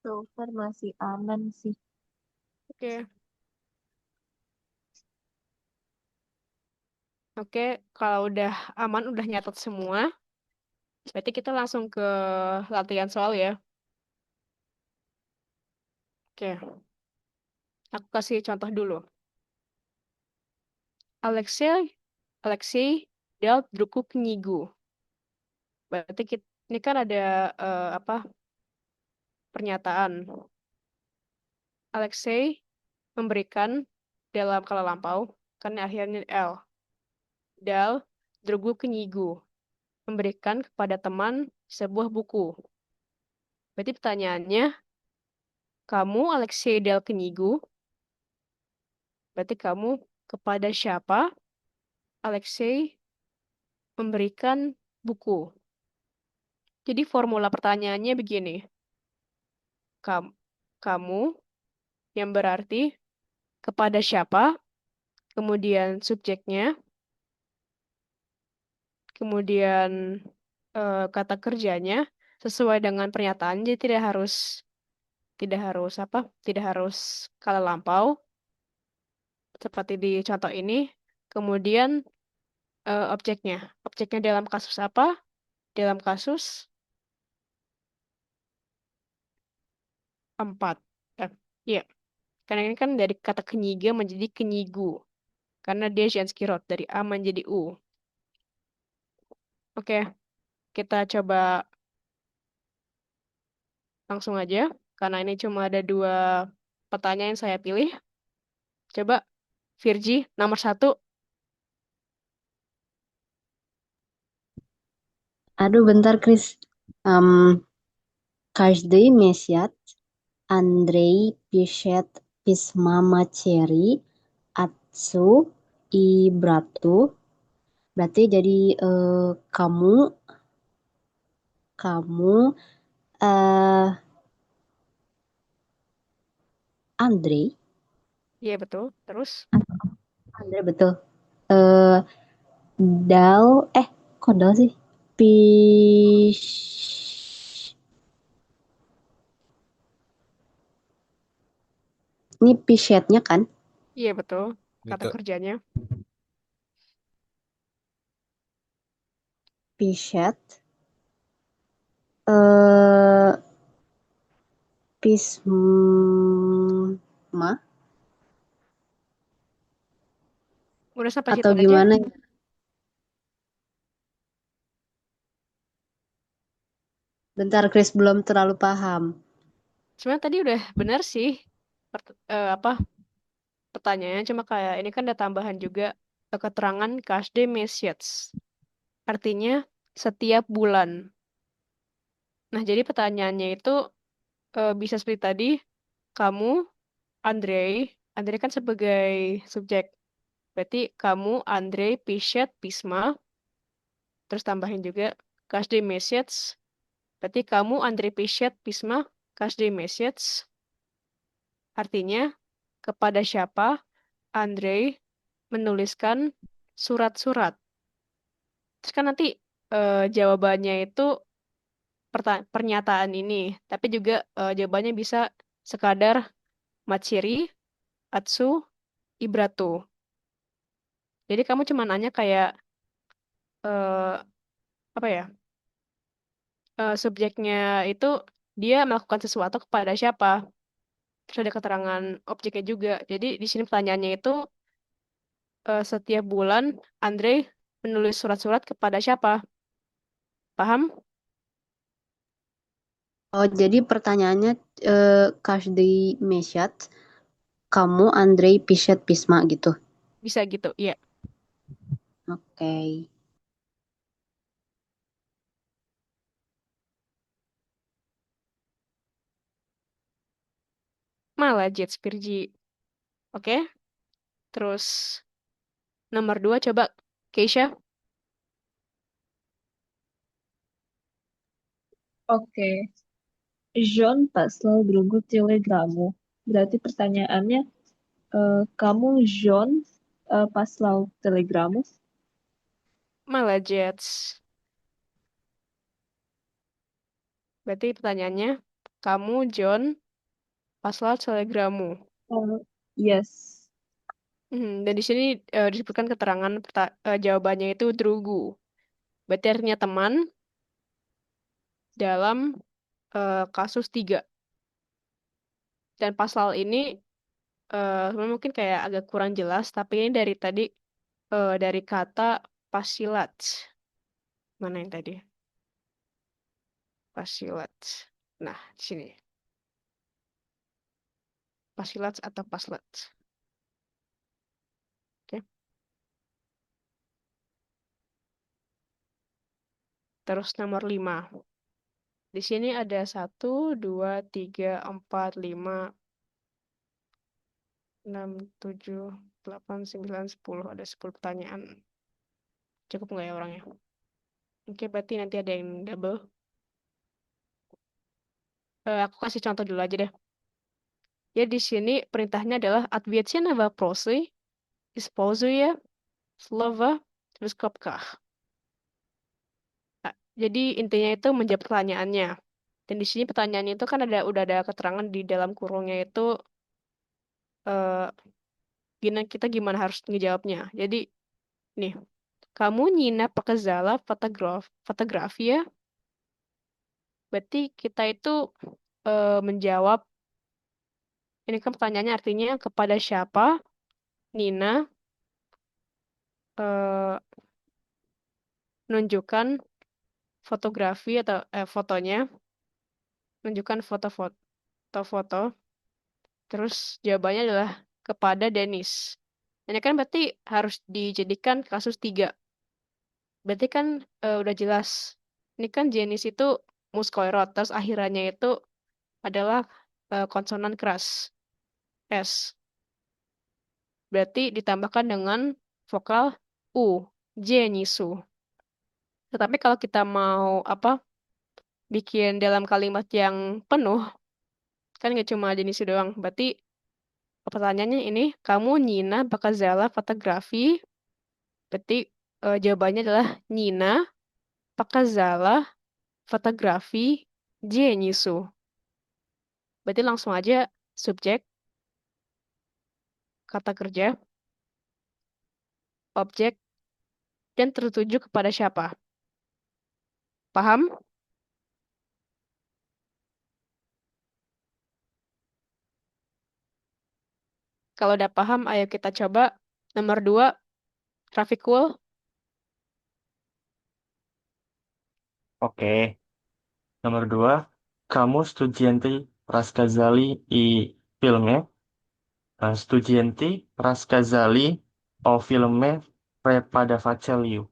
Speaker 2: So far masih aman sih.
Speaker 3: Oke, oke. Kalau udah aman, udah nyatet semua, berarti kita langsung ke latihan soal ya. Oke, aku kasih contoh dulu. Alexei, Alexei дал другу книгу. Berarti ini kan ada apa pernyataan. Alexei memberikan dalam kala lampau, karena akhirnya L. Dal другу книгу. Memberikan kepada teman sebuah buku. Berarti pertanyaannya, kamu Alexei dal knigu? Berarti kamu kepada siapa Alexei memberikan buku? Jadi formula pertanyaannya begini. Kamu yang berarti kepada siapa, kemudian subjeknya, kemudian kata kerjanya sesuai dengan pernyataan. Jadi tidak harus apa? Tidak harus kala lampau seperti di contoh ini. Kemudian objeknya. Objeknya dalam kasus apa? Dalam kasus 4. Iya, karena ini kan dari kata kenyiga menjadi kenyigu. Karena dia Jansky Road dari A menjadi U. Oke, kita coba langsung aja. Karena ini cuma ada 2 pertanyaan yang saya pilih. Coba, Virgi, nomor 1.
Speaker 2: Aduh, bentar, Chris. Каждый месяц Андрей пишет письма матери, отцу и брату. Berarti jadi kamu eh Andre,
Speaker 3: Iya, betul. Terus,
Speaker 2: Andre betul. Eh Dal, kok Dal sih? Pish, ini pishetnya kan?
Speaker 3: iya betul. Kata
Speaker 1: Gitu.
Speaker 3: kerjanya.
Speaker 2: Pishet. Eh Pisma
Speaker 3: Udah sampai
Speaker 2: atau
Speaker 3: situ aja.
Speaker 2: gimana ya? Bentar, Chris belum terlalu paham.
Speaker 3: Sebenarnya tadi udah benar sih apa pertanyaannya, cuma kayak ini kan ada tambahan juga keterangan каждый месяц. Artinya setiap bulan. Nah, jadi pertanyaannya itu bisa seperti tadi, kamu, Andrei, Andrei kan sebagai subjek. Berarti kamu, Andrei, пишет письма, terus tambahin juga каждый месяц. Berarti kamu, Andrei, пишет письма каждый месяц. Artinya, kepada siapa Andrei menuliskan surat-surat. Terus kan nanti jawabannya itu pernyataan ini, tapi juga jawabannya bisa sekadar Matsiri, Atsu, Ibratu. Jadi kamu cuma nanya kayak eh, apa ya? Subjeknya itu dia melakukan sesuatu kepada siapa? Terus ada keterangan objeknya juga. Jadi di sini pertanyaannya itu setiap bulan Andre menulis surat-surat kepada siapa? Paham?
Speaker 2: Oh, jadi pertanyaannya каждый месяц kamu Andrei пишет письма gitu.
Speaker 3: Bisa gitu, iya.
Speaker 2: Oke.
Speaker 3: Malah Jet Spirji. Oke. Terus nomor dua coba Keisha.
Speaker 4: Oke, John послал другу телеграмму. Berarti pertanyaannya, kamu John послал телеграмму?
Speaker 3: Malah Jets. Berarti pertanyaannya, kamu John pasal telegramu.
Speaker 4: Yes.
Speaker 3: Dan di sini disebutkan keterangan jawabannya itu drugu. Berarti artinya teman dalam kasus 3. Dan pasal ini sebenarnya mungkin kayak agak kurang jelas, tapi ini dari tadi dari kata pasilat. Mana yang tadi? Pasilat. Nah, di sini. Pasilat atau paslat. Oke. Terus nomor 5. Di sini ada 1, 2, 3, 4, 5, 6, 7, 8, 9, 10. Ada 10 pertanyaan. Cukup nggak ya orangnya? Oke, berarti nanti ada yang double. Aku kasih contoh dulu aja deh. Ya, di sini perintahnya adalah ответьте на вопросы, используя слово terus скобках. Nah, jadi intinya itu menjawab pertanyaannya. Dan di sini pertanyaannya itu kan udah ada keterangan di dalam kurungnya itu eh kita gimana harus ngejawabnya. Jadi nih, kamu Nina pakai Zala fotografi ya? Berarti kita itu menjawab, ini kan pertanyaannya artinya kepada siapa Nina eh, menunjukkan fotografi atau fotonya, menunjukkan foto-foto, terus jawabannya adalah kepada Dennis. Ini kan berarti harus dijadikan kasus 3. Berarti kan udah jelas. Ini kan jenis itu muskoirot, terus akhirannya itu adalah konsonan keras, S. Berarti ditambahkan dengan vokal U, jenisu. Tetapi kalau kita mau apa bikin dalam kalimat yang penuh, kan nggak cuma jenis doang. Berarti pertanyaannya ini, kamu Nina Bakazala fotografi? Berarti jawabannya adalah Nina Bakazala fotografi jenisu. Berarti langsung aja subjek, kata kerja, objek, dan tertuju kepada siapa. Paham? Kalau udah paham, ayo kita coba. Nomor 2, Rafiqul.
Speaker 5: Oke, nomor 2, kamu studenti Praskazali i filme, studenti Praskazali o filme Prepadavaceliu.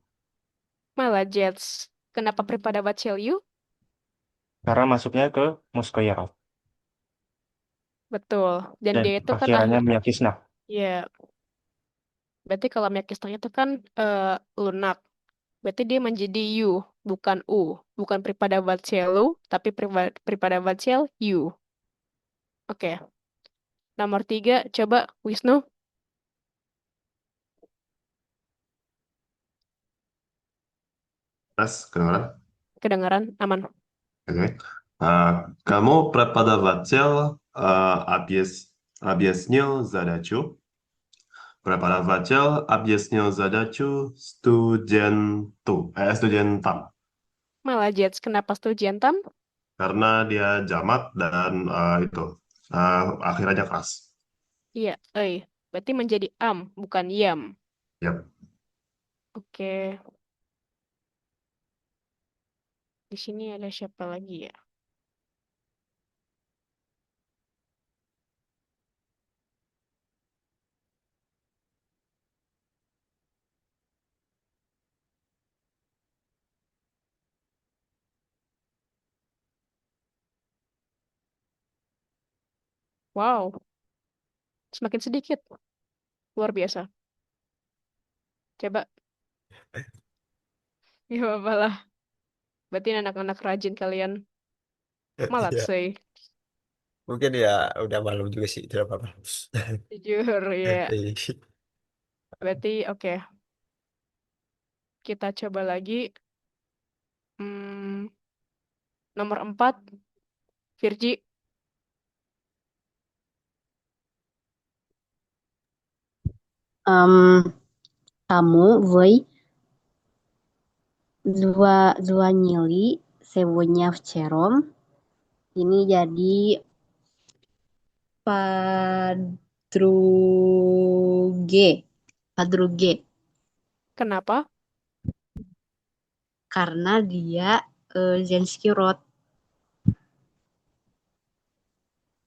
Speaker 3: Malah Jets. Kenapa Pripada Vaceliu?
Speaker 5: Karena masuknya ke Moskoyerov
Speaker 3: Betul. Dan
Speaker 5: dan
Speaker 3: dia itu kan
Speaker 5: akhirannya Myakisna.
Speaker 3: ya, berarti kalau Miyakisnya itu kan lunak. Berarti dia menjadi U, bukan U. Bukan Pripada Vacelu, tapi Pripada Vacel U. Oke. Nomor 3, coba Wisnu,
Speaker 6: Mas, kedengaran?
Speaker 3: kedengaran, aman.
Speaker 6: Oke. Kamu преподаватель объяснил задачу. Преподаватель объяснил задачу студентам.
Speaker 3: Malah Jets, kenapa setuju Tam?
Speaker 6: Karena dia jamak dan akhirannya keras.
Speaker 3: Iya, berarti menjadi am, bukan yam.
Speaker 6: Yap.
Speaker 3: Oke, di sini ada siapa lagi ya? Wow, semakin sedikit. Luar biasa. Coba, ya apa lah. Berarti anak-anak rajin kalian. Malat
Speaker 1: Ya,
Speaker 3: sih.
Speaker 1: mungkin ya udah malam juga sih, tidak apa-apa.
Speaker 3: Jujur ya.
Speaker 1: Iya.
Speaker 3: Berarti oke, kita coba lagi. Hmm, nomor 4, Virgi.
Speaker 7: Ам, Kamu, вы звонили сегодня вечером. Ini jadi padruge. Padruge.
Speaker 3: Kenapa?
Speaker 7: Karena dia Zelensky Road.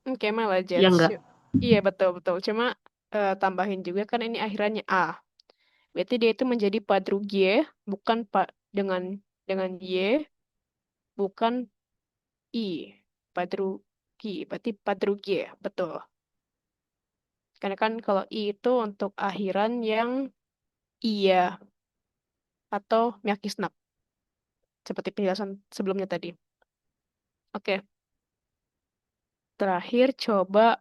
Speaker 3: Oke, malah
Speaker 7: Ya
Speaker 3: Jets.
Speaker 7: enggak?
Speaker 3: Iya, betul-betul. Cuma tambahin juga kan ini akhirannya A. Berarti dia itu menjadi padrugie, bukan dengan Y, bukan I. Padrugi, berarti padrugie, betul. Karena kan kalau I itu untuk akhiran yang iya atau myakisnak, seperti penjelasan sebelumnya tadi. Oke, terakhir coba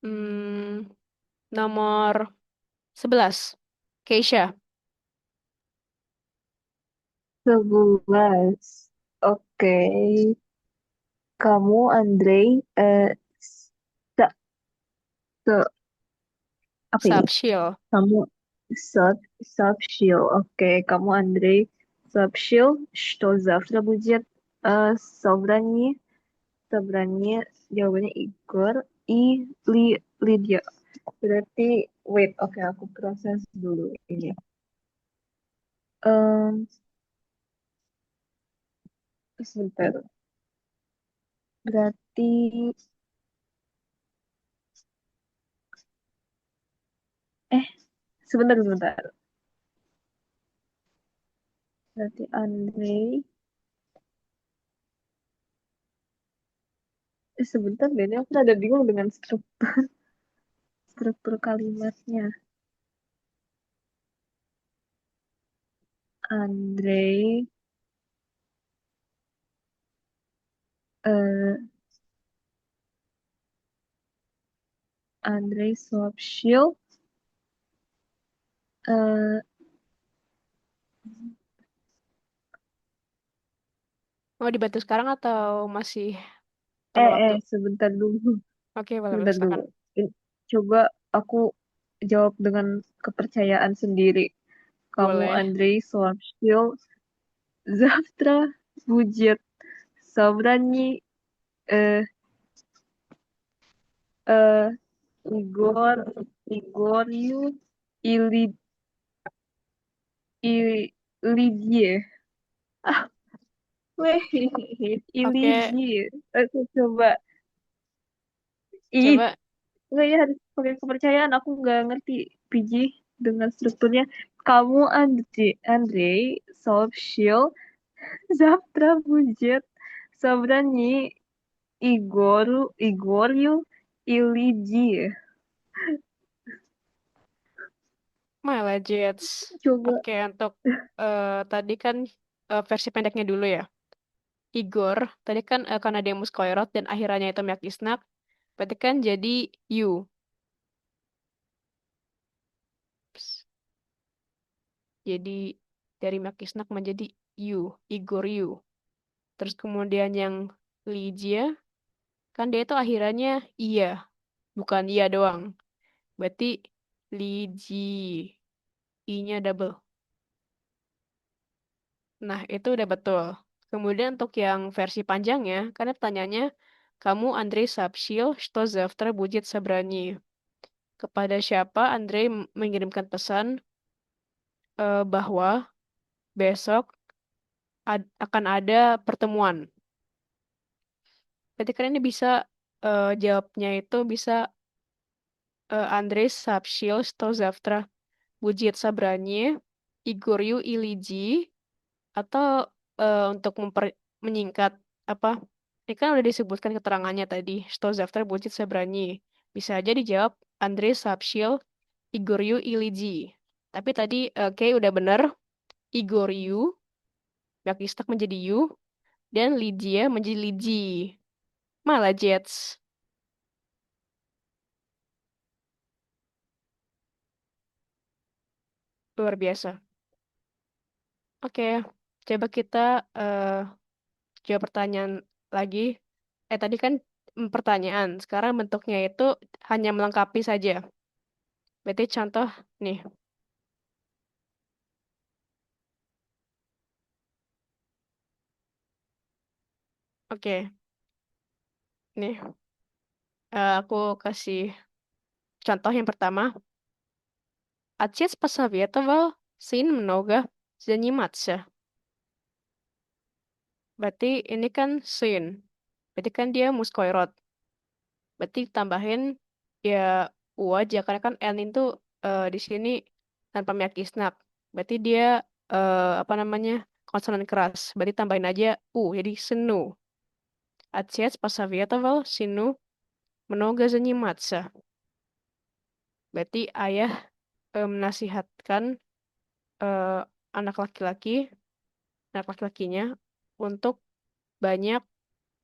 Speaker 3: hmm, nomor 11, Keisha.
Speaker 4: 11. Oke. Kamu, Andrei, sa- se- apa ini?
Speaker 3: Sapshil.
Speaker 4: Kamu сообщил. Окей, kamu Андрей сообщил, что завтра будет собрание. Собрание jawabannya Igor Lydia. Berarti wait, oke aku proses dulu ini. Em, Sebentar. Berarti sebentar. Berarti Andrei sebentar deh, ini aku ada bingung dengan struktur kalimatnya. Andrei э, Андрей сообщил, э,
Speaker 3: Mau dibantu sekarang atau masih perlu waktu?
Speaker 4: sebentar dulu,
Speaker 3: Oke, boleh
Speaker 4: sebentar dulu.
Speaker 3: silakan.
Speaker 4: Coba aku jawab dengan kepercayaan sendiri. Kamu
Speaker 3: Boleh.
Speaker 4: Андрей сообщил, завтра будет собрание, э, э, Igor, Igoriu, Ili, Ilidie. Ah, wait,
Speaker 3: Oke,
Speaker 4: Ilidie. Aku coba. Ih,
Speaker 3: coba
Speaker 4: enggak ya harus pakai kepercayaan. Aku nggak ngerti PJ dengan strukturnya. Kamu Andre, Soft завтра будет собрание Игорю и Лидии.
Speaker 3: My Legends.
Speaker 4: Coba.
Speaker 3: Oke, untuk tadi kan versi pendeknya dulu ya. Igor, tadi kan karena dia Muskoirot dan akhirannya itu Myakisnak, berarti kan jadi you. Ps. Jadi dari Myakisnak menjadi you, Igor you. Terus kemudian yang Lygia, kan dia itu akhirannya iya, bukan iya doang. Berarti Ligi, I-nya double. Nah, itu udah betul. Kemudian untuk yang versi panjangnya, karena pertanyaannya, kamu Andrei сообщил, что завтра будет собрание. Kepada siapa Andrei mengirimkan pesan bahwa besok akan ada pertemuan. Berarti kan ini bisa jawabnya itu bisa Andrei сообщил, что завтра будет собрание Игорю и Лидии, atau untuk menyingkat apa ini kan udah disebutkan keterangannya tadi что завтра будет собрание, bisa aja dijawab Андрей сообщил Игорю и Лидии, tapi tadi Kay udah bener, Igoryu Bakistak menjadi Yu dan Lydia menjadi Lidi. Malah Jets, luar biasa. Oke, coba kita eh, jawab pertanyaan lagi. Tadi kan pertanyaan, sekarang bentuknya itu hanya melengkapi saja. Berarti contoh nih, oke, nih aku kasih contoh yang pertama. Отец посоветовал сын много заниматься. Berarti ini kan sin. Berarti kan dia muskoirot. Berarti tambahin ya u aja karena kan n itu di sini tanpa miak isnak. Berarti dia apa namanya? Konsonan keras. Berarti tambahin aja u jadi senu. Отец посоветовал сыну много заниматься. Berarti ayah menasihatkan eh, anak laki-laki, anak laki-lakinya untuk banyak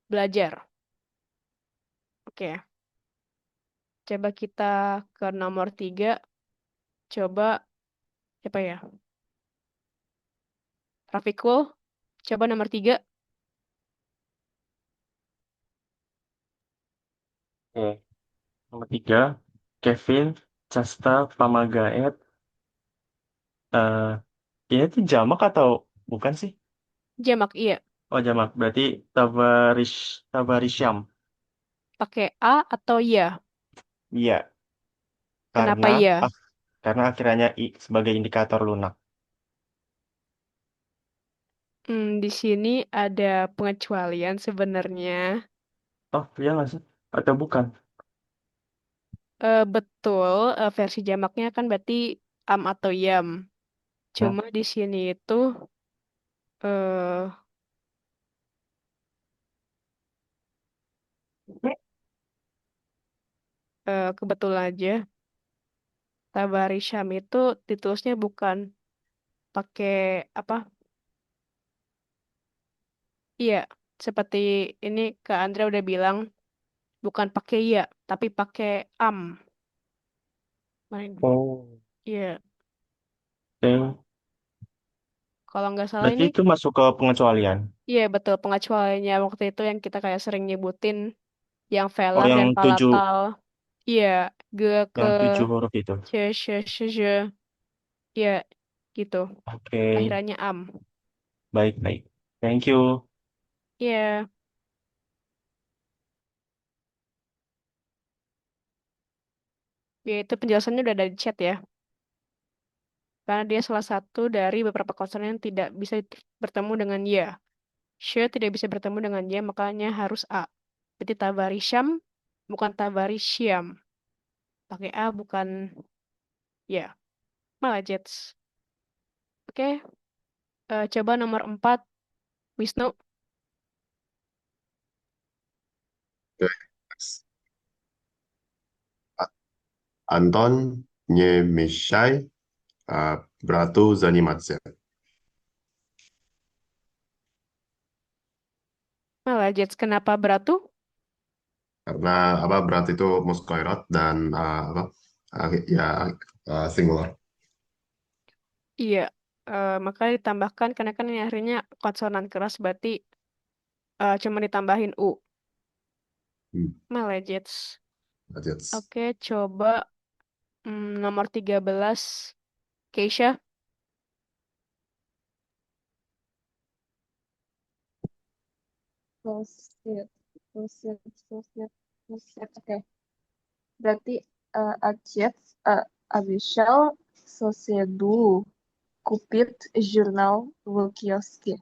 Speaker 3: belajar. Oke, coba kita ke nomor 3. Coba apa ya? Rafikul, coba nomor 3.
Speaker 5: Oke. Nomor 3, Kevin Casta Pamagaet. eh ini tuh jamak atau bukan sih?
Speaker 3: Jamak iya.
Speaker 5: Oh, jamak. Berarti Tabarisham.
Speaker 3: Pakai A atau ya?
Speaker 5: Iya,
Speaker 3: Kenapa
Speaker 5: karena
Speaker 3: ya?
Speaker 5: ah, karena akhirannya I sebagai indikator lunak.
Speaker 3: Di sini ada pengecualian sebenarnya.
Speaker 5: Oh, iya nggak sih? Atau bukan?
Speaker 3: Betul, versi jamaknya kan berarti am atau yam.
Speaker 5: Hmm.
Speaker 3: Cuma di sini itu eh kebetulan aja Tabari Syam itu ditulisnya bukan pakai apa? Iya, seperti ini Kak Andrea udah bilang bukan pakai ya, tapi pakai am. Main.
Speaker 5: Oh,
Speaker 3: Iya,
Speaker 5: oke.
Speaker 3: kalau nggak salah
Speaker 5: Berarti
Speaker 3: ini,
Speaker 5: itu masuk ke pengecualian.
Speaker 3: iya betul pengecualiannya waktu itu yang kita kayak sering nyebutin yang
Speaker 5: Oh,
Speaker 3: velar
Speaker 5: yang
Speaker 3: dan
Speaker 5: tujuh,
Speaker 3: palatal. Iya, ge ke
Speaker 5: yang 7 huruf itu.
Speaker 3: je. Iya, gitu.
Speaker 5: Oke,
Speaker 3: Akhirannya am.
Speaker 5: baik, baik. Thank you.
Speaker 3: Iya. Yaitu penjelasannya udah ada di chat ya. Karena dia salah satu dari beberapa konsonan yang tidak bisa bertemu dengan ya. She tidak bisa bertemu dengan ya, makanya harus A. Jadi Tabarisham bukan Tabarishyam. Pakai A bukan ya. Malah Jets. Oke, coba nomor 4, Wisnu.
Speaker 6: Oke. Anton nie mieszaj bratu zanimacja.
Speaker 3: Malah Jets, kenapa beratu?
Speaker 6: Karena apa berat itu muskoirot dan apa ya singular.
Speaker 3: Iya, maka ditambahkan karena kan ini akhirnya konsonan keras berarti cuma ditambahin U.
Speaker 6: Hmm,
Speaker 3: Malah Jets.
Speaker 6: that's
Speaker 3: Oke, coba nomor 13, Keisha.
Speaker 2: Proceed, proceed, proceed, proceed. Oke. Berarti отец обещал соседу купить журнал в киоске.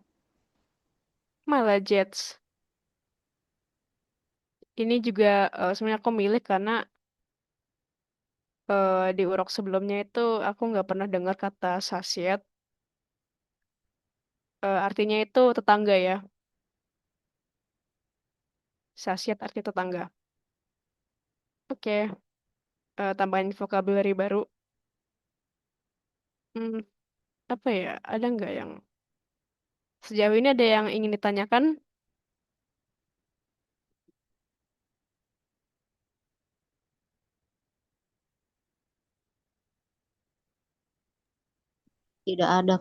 Speaker 3: Malah Jets. Ini juga sebenarnya aku milih karena di urok sebelumnya itu aku nggak pernah dengar kata sasiet. Artinya itu tetangga ya. Sasiet artinya tetangga. Oke, tambahin vocabulary baru. Hmm, apa ya? Ada nggak yang sejauh ini ada yang ingin ditanyakan?
Speaker 7: Tidak ada.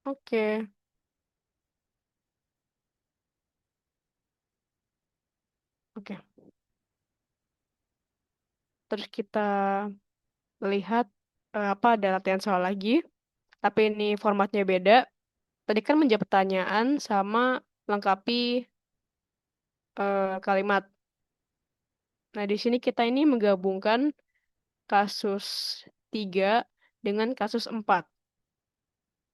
Speaker 3: Oke, oke. Terus kita lihat apa ada latihan soal lagi. Tapi ini formatnya beda. Tadi kan menjawab pertanyaan sama lengkapi kalimat. Nah, di sini kita ini menggabungkan kasus 3 dengan kasus 4.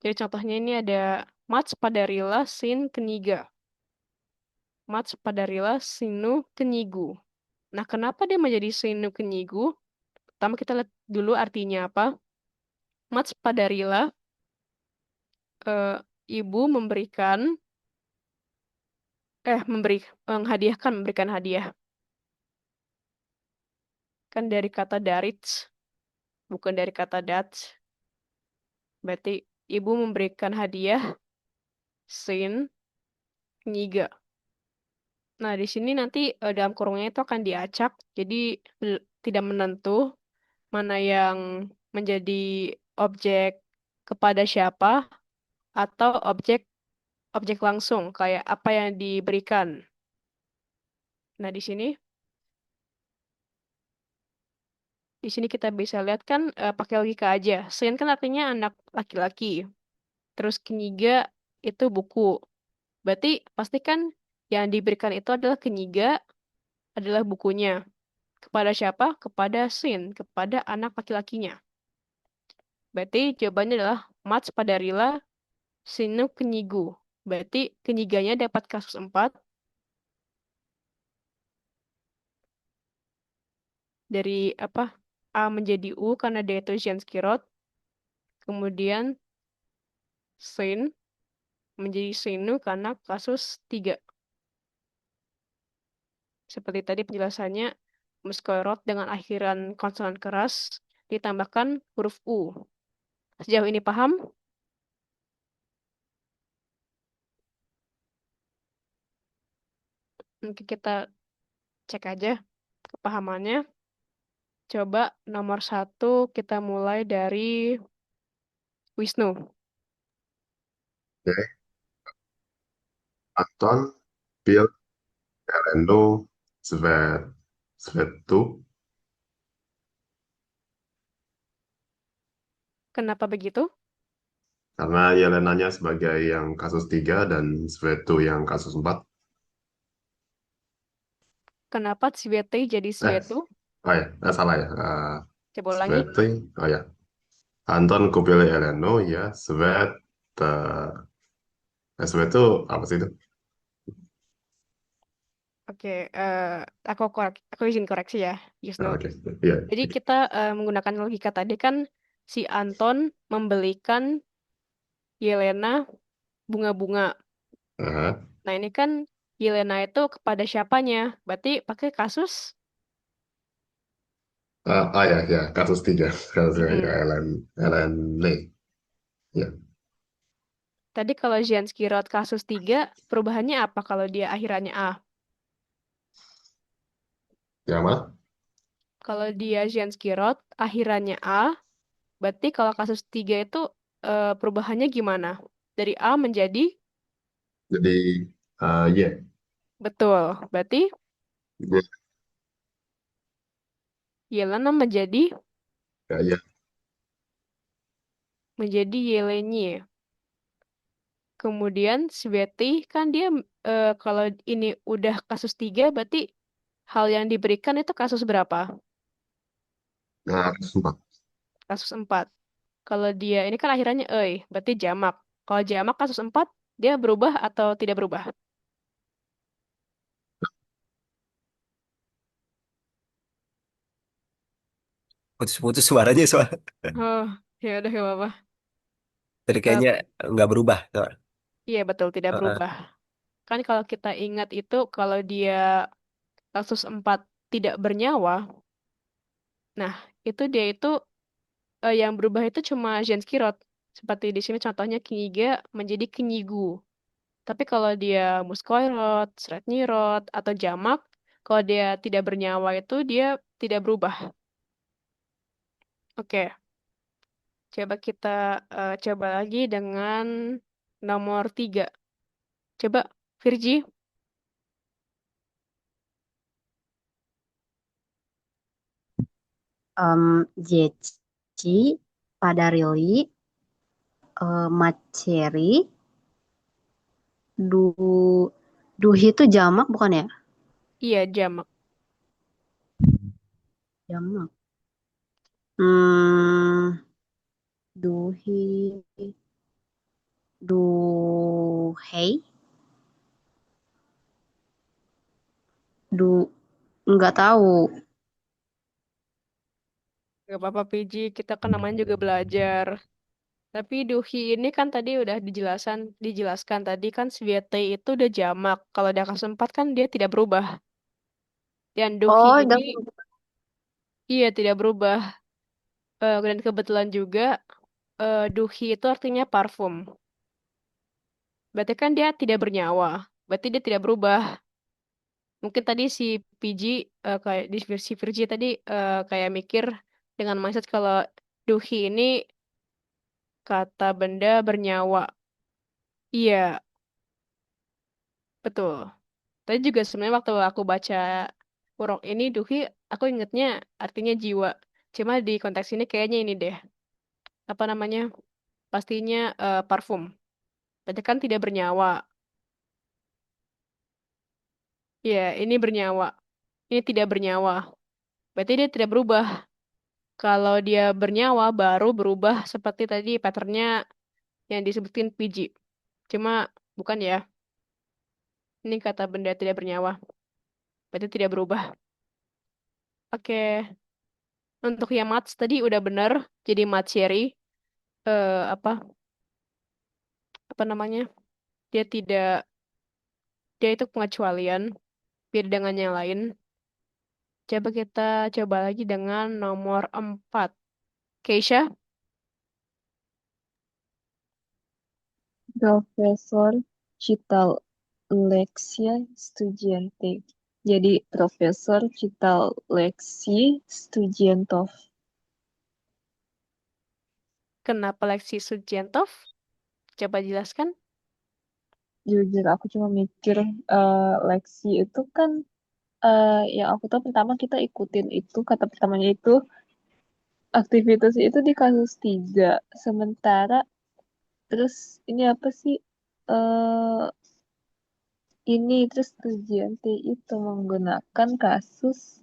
Speaker 3: Jadi contohnya ini ada Mats padarila sin keniga. Mats padarila sinu kenigu. Nah, kenapa dia menjadi sinu kenigu? Pertama kita lihat dulu artinya apa. Mats padarila, eh, ibu memberikan, memberikan hadiah. Kan dari kata darits, bukan dari kata dats. Berarti ibu memberikan hadiah sin keniga. Nah, di sini nanti dalam kurungnya itu akan diacak, jadi tidak menentu mana yang menjadi objek kepada siapa atau objek objek langsung kayak apa yang diberikan. Nah, di sini kita bisa lihat kan pakai logika aja. Sin kan artinya anak laki-laki. Terus ketiga itu buku. Berarti pastikan yang diberikan itu adalah ketiga adalah bukunya. Kepada siapa? Kepada Sin, kepada anak laki-lakinya. Berarti jawabannya adalah Mats padarila sinu kenyigu. Berarti kenyiganya dapat kasus 4 dari apa? A menjadi U karena dia itu Jenskirot. Kemudian Sin menjadi Sinu karena kasus 3. Seperti tadi penjelasannya, muskoirot dengan akhiran konsonan keras ditambahkan huruf U. Sejauh ini paham? Mungkin kita cek aja kepahamannya. Coba nomor 1 kita mulai dari Wisnu.
Speaker 6: Oke. Anton pil Elendo Svetu
Speaker 3: Kenapa begitu?
Speaker 6: karena Yelenanya sebagai yang kasus 3 dan Svetu yang kasus 4.
Speaker 3: Kenapa Tsvete jadi
Speaker 6: Eh,
Speaker 3: Svetu?
Speaker 6: Oh ya, salah ya.
Speaker 3: Coba ulangi.
Speaker 6: Svetly, oh ya. Anton kupilih Eleno, ya. Svet, eh, Svet itu apa sih itu?
Speaker 3: Oke, aku izin koreksi ya, Yusno.
Speaker 6: Oke, iya.
Speaker 3: Jadi kita menggunakan logika tadi kan si Anton membelikan Yelena bunga-bunga.
Speaker 6: Aha.
Speaker 3: Nah, ini kan Yelena itu kepada siapanya? Berarti pakai kasus.
Speaker 6: Ya, ya, kasus tiga. Kasusnya ya,
Speaker 3: Mm-mm.
Speaker 6: Ellen Lay. Ya,
Speaker 3: Tadi kalau Jansky Road kasus 3, perubahannya apa kalau dia akhirannya A?
Speaker 6: yang mana?
Speaker 3: Kalau dia Jansky Road akhirannya A, berarti kalau kasus 3 itu perubahannya gimana? Dari A menjadi
Speaker 6: Jadi, ya,
Speaker 3: betul. Berarti
Speaker 6: ya,
Speaker 3: Yelena
Speaker 6: ya, ya.
Speaker 3: menjadi Yelenye. Kemudian Sweti kan dia kalau ini udah kasus 3, berarti hal yang diberikan itu kasus berapa?
Speaker 6: Nah, sempat.
Speaker 3: Kasus 4. Kalau dia ini kan akhirannya berarti jamak. Kalau jamak kasus 4, dia berubah atau tidak berubah?
Speaker 1: Putus-putus suaranya soal.
Speaker 3: Oh, ya udah gak apa-apa.
Speaker 1: Jadi
Speaker 3: Eh,
Speaker 1: kayaknya nggak berubah. Soal.
Speaker 3: iya betul tidak
Speaker 1: Heeh.
Speaker 3: berubah. Kan kalau kita ingat itu kalau dia kasus 4 tidak bernyawa, nah itu dia itu yang berubah itu cuma Genskirot. Seperti di sini contohnya Kinyiga menjadi Kinyigu. Tapi kalau dia Muskoirot, Sretnirot, atau Jamak, kalau dia tidak bernyawa itu dia tidak berubah. Oke, coba kita coba lagi dengan nomor 3. Coba, Virgi.
Speaker 7: Jeci, Padarili, Maceri, Du, Duhi itu jamak bukan ya?
Speaker 3: Iya, Jamak.
Speaker 7: Jamak. Hmm, Duhi, Duhei, Du, nggak tahu.
Speaker 3: Gak apa-apa, PG. Kita kan namanya juga belajar. Tapi Duhi ini kan tadi udah dijelaskan tadi kan Sviete itu udah jamak. Kalau ada kasus 4 kan dia tidak berubah. Dan Duhi
Speaker 7: Oh,
Speaker 3: ini iya tidak berubah. Dan kebetulan juga Duhi itu artinya parfum. Berarti kan dia tidak bernyawa. Berarti dia tidak berubah. Mungkin tadi si PG kayak di versi Virgi tadi kayak mikir dengan mindset kalau Duhi ini kata benda bernyawa. Iya, betul. Tadi juga sebenarnya waktu aku baca urok ini Duhi, aku ingetnya artinya jiwa. Cuma di konteks ini kayaknya ini deh. Apa namanya? Pastinya parfum. Berarti kan tidak bernyawa. Iya, ini bernyawa. Ini tidak bernyawa. Berarti dia tidak berubah. Kalau dia bernyawa, baru berubah seperti tadi patternnya yang disebutin PG. Cuma bukan ya. Ini kata benda tidak bernyawa. Berarti tidak berubah. Oke. Untuk yang mats tadi udah bener. Jadi matseri. Apa apa namanya? Dia tidak dia itu pengecualian. Beda dengan yang lain. Coba kita coba lagi dengan nomor 4. Keisha,
Speaker 4: Profesor Cita Lexia Studiente. Jadi Profesor Cita Lexi Studientov.
Speaker 3: kenapa Lexi Sujiantov? Coba jelaskan.
Speaker 4: Jujur aku cuma mikir Lexi itu kan yang aku tahu pertama kita ikutin itu kata pertamanya itu aktivitas itu di kasus 3. Sementara terus ini apa sih eh ini terus tujuan T itu menggunakan kasus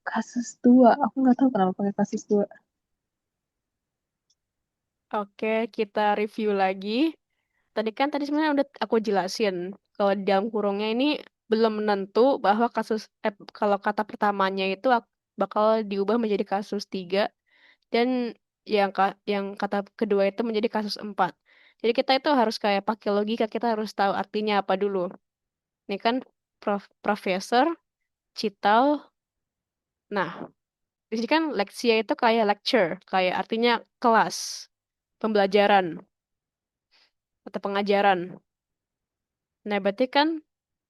Speaker 4: kasus 2. Aku nggak tahu kenapa pakai kasus 2.
Speaker 3: Oke, kita review lagi. Tadi sebenarnya udah aku jelasin kalau di dalam kurungnya ini belum menentu bahwa kalau kata pertamanya itu bakal diubah menjadi kasus 3 dan yang kata kedua itu menjadi kasus 4. Jadi kita itu harus kayak pakai logika, kita harus tahu artinya apa dulu. Ini kan profesor, cital. Nah, di sini kan leksia itu kayak lecture, kayak artinya kelas, pembelajaran atau pengajaran. Nah, berarti kan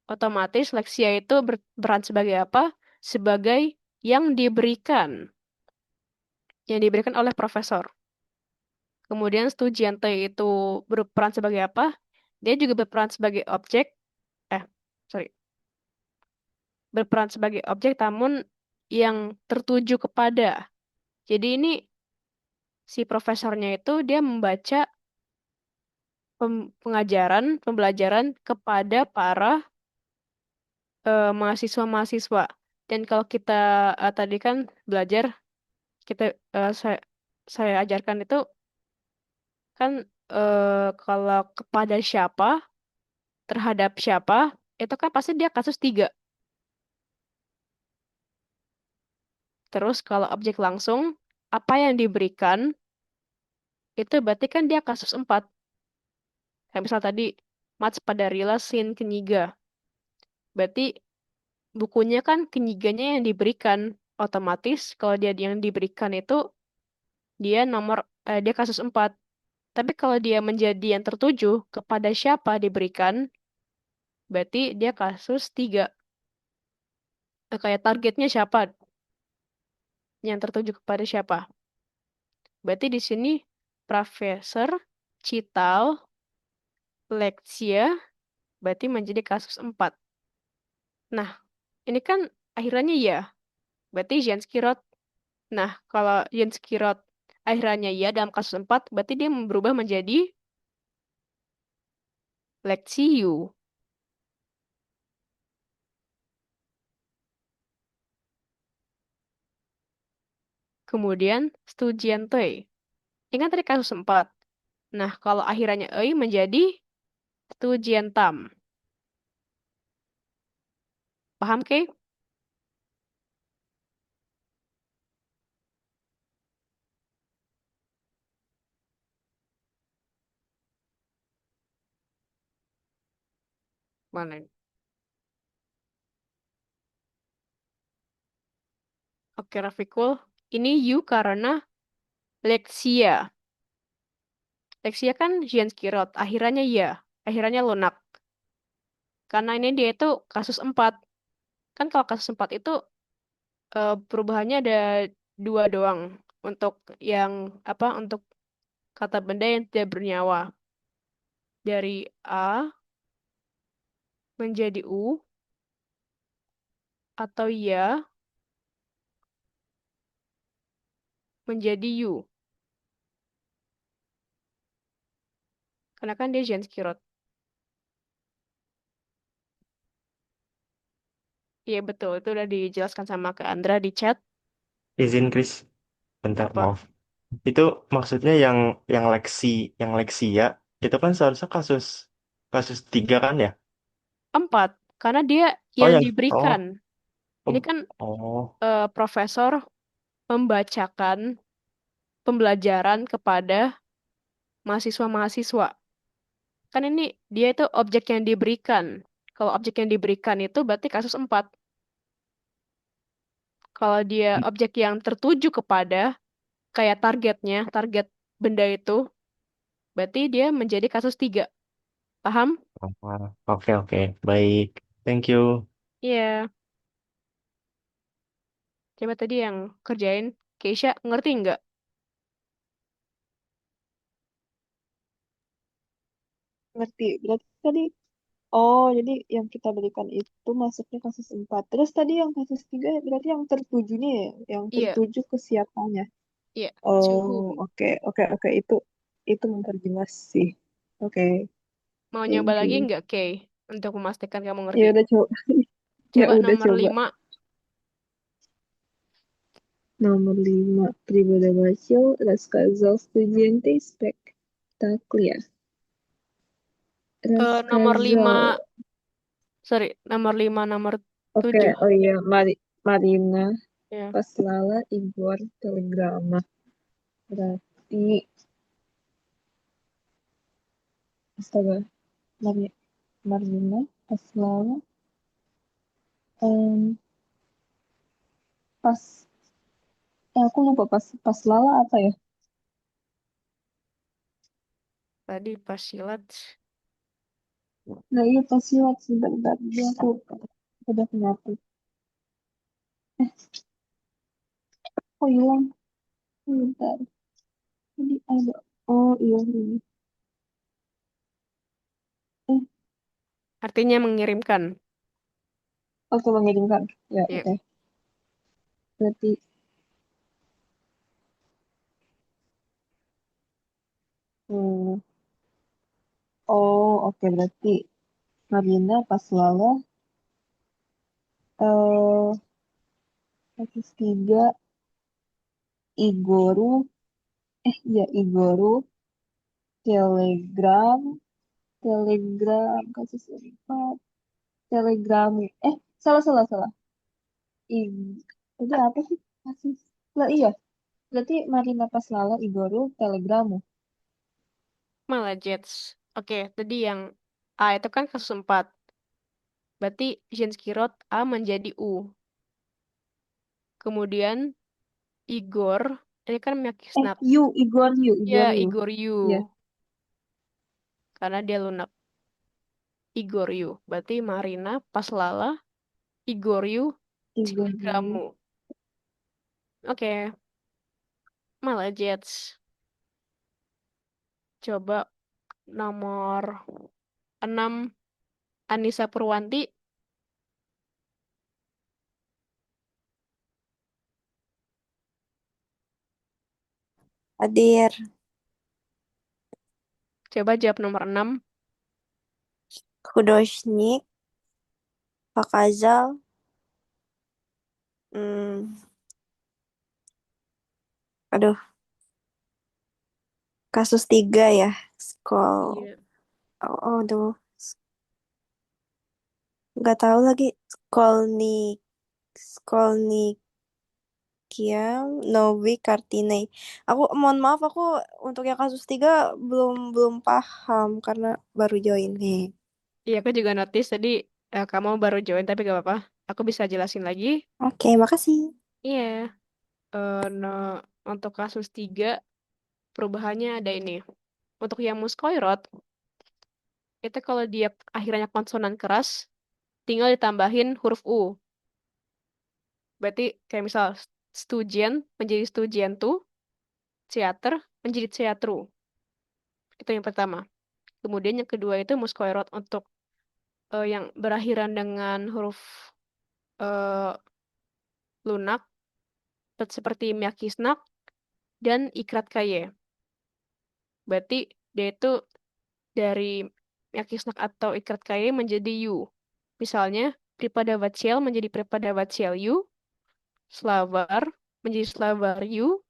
Speaker 3: otomatis leksia itu berperan sebagai apa? Sebagai yang diberikan, oleh profesor. Kemudian studiante itu berperan sebagai apa? Dia juga berperan sebagai objek, eh, sorry, berperan sebagai objek namun yang tertuju kepada. Jadi ini si profesornya itu dia membaca pembelajaran kepada para mahasiswa-mahasiswa. Dan kalau kita tadi kan belajar, kita eh, saya, saya ajarkan itu kan kalau kepada siapa, terhadap siapa, itu kan pasti dia kasus 3. Terus kalau objek langsung, apa yang diberikan, itu berarti kan dia kasus 4. Kayak misal tadi, Mats pada Rila Sin Keniga. Berarti bukunya kan kenyiganya yang diberikan. Otomatis kalau dia yang diberikan itu, dia kasus 4. Tapi kalau dia menjadi yang tertuju kepada siapa diberikan, berarti dia kasus 3. Kayak targetnya siapa, yang tertuju kepada siapa. Berarti di sini profesor, cital, leksia, berarti menjadi kasus 4. Nah, ini kan akhirannya ya, berarti Jens Kirot. Nah, kalau Jens Kirot akhirannya ya dalam kasus 4, berarti dia berubah menjadi leksiu. Kemudian studiente. Ingat tadi kasus 4. Nah, kalau akhirannya ei menjadi studientam. Paham, Kay? Mana? Oke, Rafikul. Ini you karena leksia. Leksia kan Jens Kirot. Akhirannya ya. Akhirannya lunak. Karena ini dia itu kasus 4. Kan kalau kasus 4 itu perubahannya ada 2 doang. Untuk yang apa? Untuk kata benda yang tidak bernyawa. Dari A menjadi U atau ya menjadi U. Karena kan dia Jens Kirot. Iya betul, itu udah dijelaskan sama ke Andra di chat.
Speaker 5: Izin, Chris. Bentar,
Speaker 3: Apa?
Speaker 5: maaf. Itu maksudnya yang leksia itu kan seharusnya kasus kasus 3 kan ya?
Speaker 3: 4, karena dia
Speaker 5: Oh
Speaker 3: yang
Speaker 5: yang
Speaker 3: diberikan. Ini
Speaker 5: oh
Speaker 3: kan
Speaker 5: oh
Speaker 3: profesor membacakan pembelajaran kepada mahasiswa-mahasiswa. Kan ini dia itu objek yang diberikan. Kalau objek yang diberikan itu berarti kasus 4. Kalau dia objek yang tertuju kepada, kayak target benda itu, berarti dia menjadi kasus 3. Paham?
Speaker 5: oke oke baik. Thank you.
Speaker 3: Iya. Coba tadi yang kerjain, Keisha ngerti nggak?
Speaker 4: Ngerti. Berarti tadi, oh jadi yang kita berikan itu masuknya kasus 4. Terus tadi yang kasus 3 berarti yang tertujunya ya? Yang
Speaker 3: Iya,
Speaker 4: tertuju ke siapanya.
Speaker 3: iya. To
Speaker 4: Oh,
Speaker 3: whom?
Speaker 4: oke, oke, oke. Itu memperjelas sih. Oke,
Speaker 3: Mau nyoba
Speaker 4: thank
Speaker 3: lagi
Speaker 4: you.
Speaker 3: nggak, Kay? Untuk memastikan kamu
Speaker 4: Ya
Speaker 3: ngerti.
Speaker 4: udah coba. Ya
Speaker 3: Coba
Speaker 4: udah
Speaker 3: nomor
Speaker 4: coba.
Speaker 3: 5.
Speaker 4: Nomor 5, Pripadabacio, Las Casas Estudiantes Spectacular. Las
Speaker 3: Nomor 5,
Speaker 4: Casas,
Speaker 3: sorry, nomor 5, nomor
Speaker 4: oke,
Speaker 3: 7.
Speaker 4: oh iya, Marina,
Speaker 3: Ya.
Speaker 4: Paslala, Igor, Telegrama. Berarti, astaga, Marina, Paslala, em, aku lupa Paslala apa ya?
Speaker 3: Tadi pas silat.
Speaker 4: Nah iya Pasilat, sebentar, dia aku udah penyapu. Oh hilang, sebentar. Ini ada, oh iya ini. Eh,
Speaker 3: Artinya mengirimkan.
Speaker 4: aku mengirimkan. Ya,
Speaker 3: Ya.
Speaker 4: oke. Berarti, hmm, oh oke berarti Marina Paslala, kasus 3, Igoru, ya Igoru, Telegram, Telegram, kasus 4, Telegramu. Salah, salah, salah. Ig, Tadi apa sih? Kasus, lah iya. Berarti Marina Paslala, Igoru, Telegramu.
Speaker 3: Malah Jets. Oke, tadi yang A itu kan kasus 4. Berarti Jenskirot A menjadi U. Kemudian Igor, ini kan Miyakisnat.
Speaker 4: Igor
Speaker 3: Ya,
Speaker 4: Yu.
Speaker 3: Igor Yu.
Speaker 4: Ya,
Speaker 3: Karena dia lunak. Igor Yu. Berarti Marina, Paslala, Igor Yu,
Speaker 4: Igor Yu.
Speaker 3: Telegramu. Oke, malah Jets. Coba nomor 6, Anissa Purwanti.
Speaker 8: Hadir.
Speaker 3: Coba jawab nomor 6.
Speaker 8: Hudosnik. Pakazal. Aduh, kasus 3 ya. Skol.
Speaker 3: Iya.
Speaker 8: Oh, aduh. Nggak tahu lagi. Skolnik. Skolnikiam Novi Kartini. Aku mohon maaf, aku untuk yang kasus 3 belum belum paham karena baru join nih.
Speaker 3: Iya, aku juga notice tadi kamu baru join, tapi gak apa-apa. Aku bisa jelasin lagi.
Speaker 8: Oke, makasih.
Speaker 3: Iya, no, untuk kasus 3, perubahannya ada ini. Untuk yang muskoirot, itu kalau dia akhirnya konsonan keras, tinggal ditambahin huruf U. Berarti kayak misal studien menjadi studientu, theater menjadi theatru. Itu yang pertama. Kemudian yang kedua itu muskoirot untuk yang berakhiran dengan huruf eh, lunak, seperti miyakisnak dan ikrat kaye. Berarti dia itu dari miyakisnak atau ikrat kaye menjadi yu. Misalnya, Pripada Vaciel menjadi Pripada Vaciel yu, Slavar menjadi Slavar yu,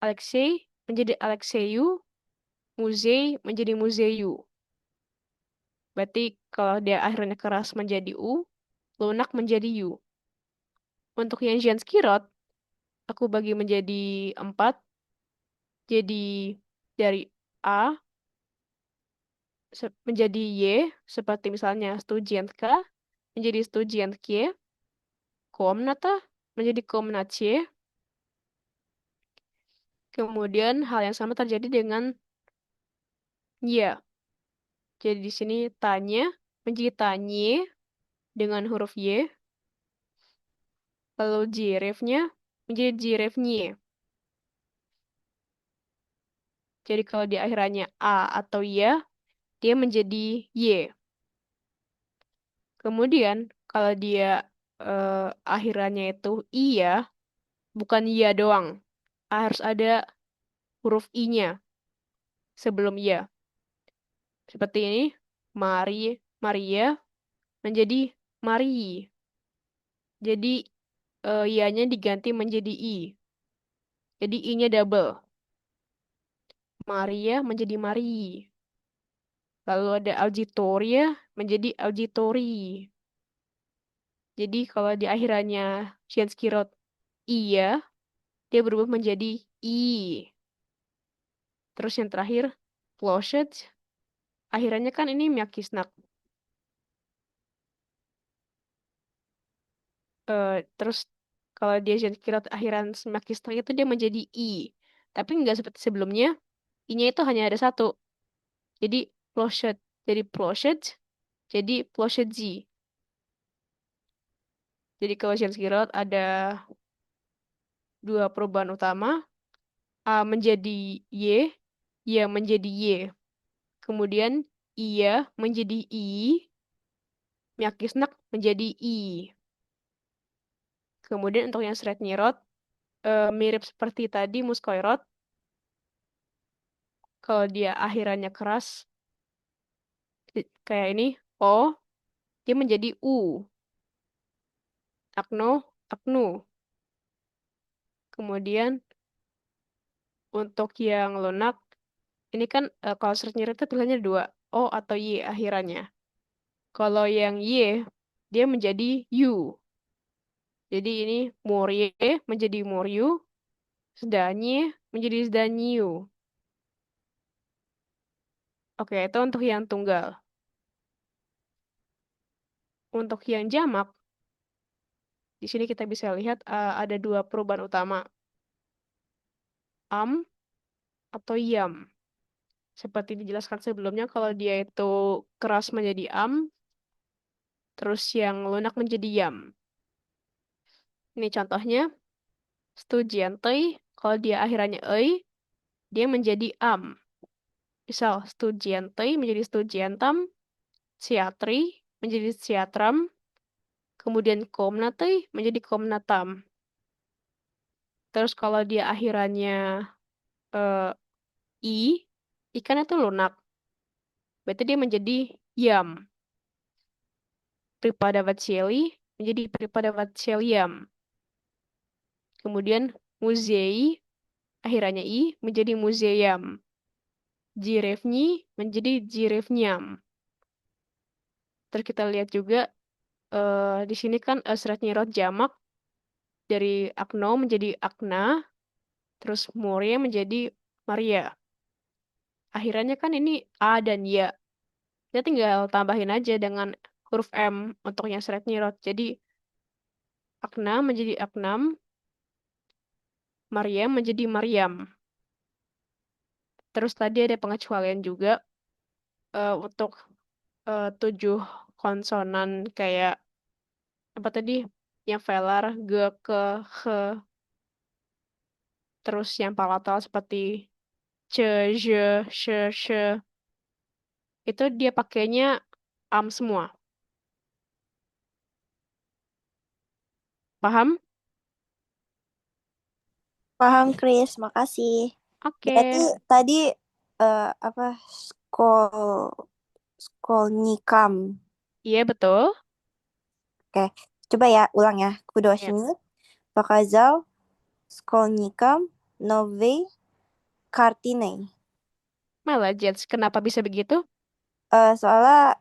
Speaker 3: Alexei menjadi Alexei yu, Muzei menjadi Muzei yu. Berarti kalau dia akhirnya keras menjadi u, lunak menjadi yu. Untuk yang Janskirot, aku bagi menjadi 4. Jadi dari A menjadi Y, seperti misalnya Studientka menjadi Studientkie, Komnata menjadi Komnatje. Kemudian hal yang sama terjadi dengan Y. Jadi di sini tanya menjadi tanye dengan huruf Y. Lalu jirefnya menjadi jirefnye. Jadi kalau di akhirannya A atau Y, dia menjadi Y. Kemudian kalau dia akhirannya itu iya, bukan iya doang. Harus ada huruf I-nya sebelum iya. Seperti ini, Maria menjadi Mari. Jadi ianya diganti menjadi I. Jadi I-nya double. Maria menjadi Mari. Lalu ada auditoria menjadi auditori. Jadi kalau di akhirannya Shinsky Road iya, dia berubah menjadi I. Terus yang terakhir, closet. Akhirannya kan ini Miyakisnak. Terus kalau dia Shinsky Road akhiran Miyakisnak itu dia menjadi I. Tapi nggak seperti sebelumnya, I-nya itu hanya ada satu. Jadi closet. Jadi closet. Jadi closet Z. Jadi kalau Shinsky Road ada dua perubahan utama. A menjadi Y, Y menjadi Y. Kemudian iya menjadi I, Miyakisnak menjadi I. Kemudian untuk yang Srednirot, mirip seperti tadi Muskoirot, kalau dia akhirannya keras, kayak ini, O, dia menjadi U. Akno, Aknu. Kemudian untuk yang lunak, ini kan kalau Srednirot itu pilihannya dua, O atau Y akhirannya. Kalau yang Y, dia menjadi U. Jadi ini Morye menjadi Moryu, Zdanye menjadi Zdanyu. Oke, itu untuk yang tunggal. Untuk yang jamak, di sini kita bisa lihat ada dua perubahan utama. Am atau yam. Seperti dijelaskan sebelumnya, kalau dia itu keras menjadi am, terus yang lunak menjadi yam. Ini contohnya, studiantei, kalau dia akhirannya ei, dia menjadi am. Misal, studiantei menjadi studiantam, siatri menjadi siatram, kemudian komnatei menjadi komnatam. Terus kalau dia akhirannya eh, i, ikan itu lunak. Berarti dia menjadi yam. Pripada Vatseli menjadi Pripada Vatseliam. Kemudian muzei, akhirannya i, menjadi museum. Jirevni menjadi jirevniam. Terus kita lihat juga di sini kan Sretnirot jamak dari Akno menjadi Akna, terus Moria menjadi Maria. Akhirannya kan ini A dan Ya. Kita tinggal tambahin aja dengan huruf M untuk yang Sretnirot. Jadi Akna menjadi Aknam, Maryam menjadi Maryam. Terus tadi ada pengecualian juga untuk 7 konsonan kayak apa tadi? Yang velar, G, ke, H, terus yang palatal seperti C, J, Sh, Sh. Itu dia pakainya am semua. Paham?
Speaker 8: Paham, Chris. Makasih. Berarti
Speaker 3: Oke.
Speaker 8: tadi apa skolnikam.
Speaker 3: Iya, betul.
Speaker 8: Oke, coba ya ulang ya.
Speaker 3: Ya.
Speaker 8: Kudosny, показал школьникам новые картины.
Speaker 3: Malah, Jets, kenapa bisa begitu?
Speaker 8: Soalnya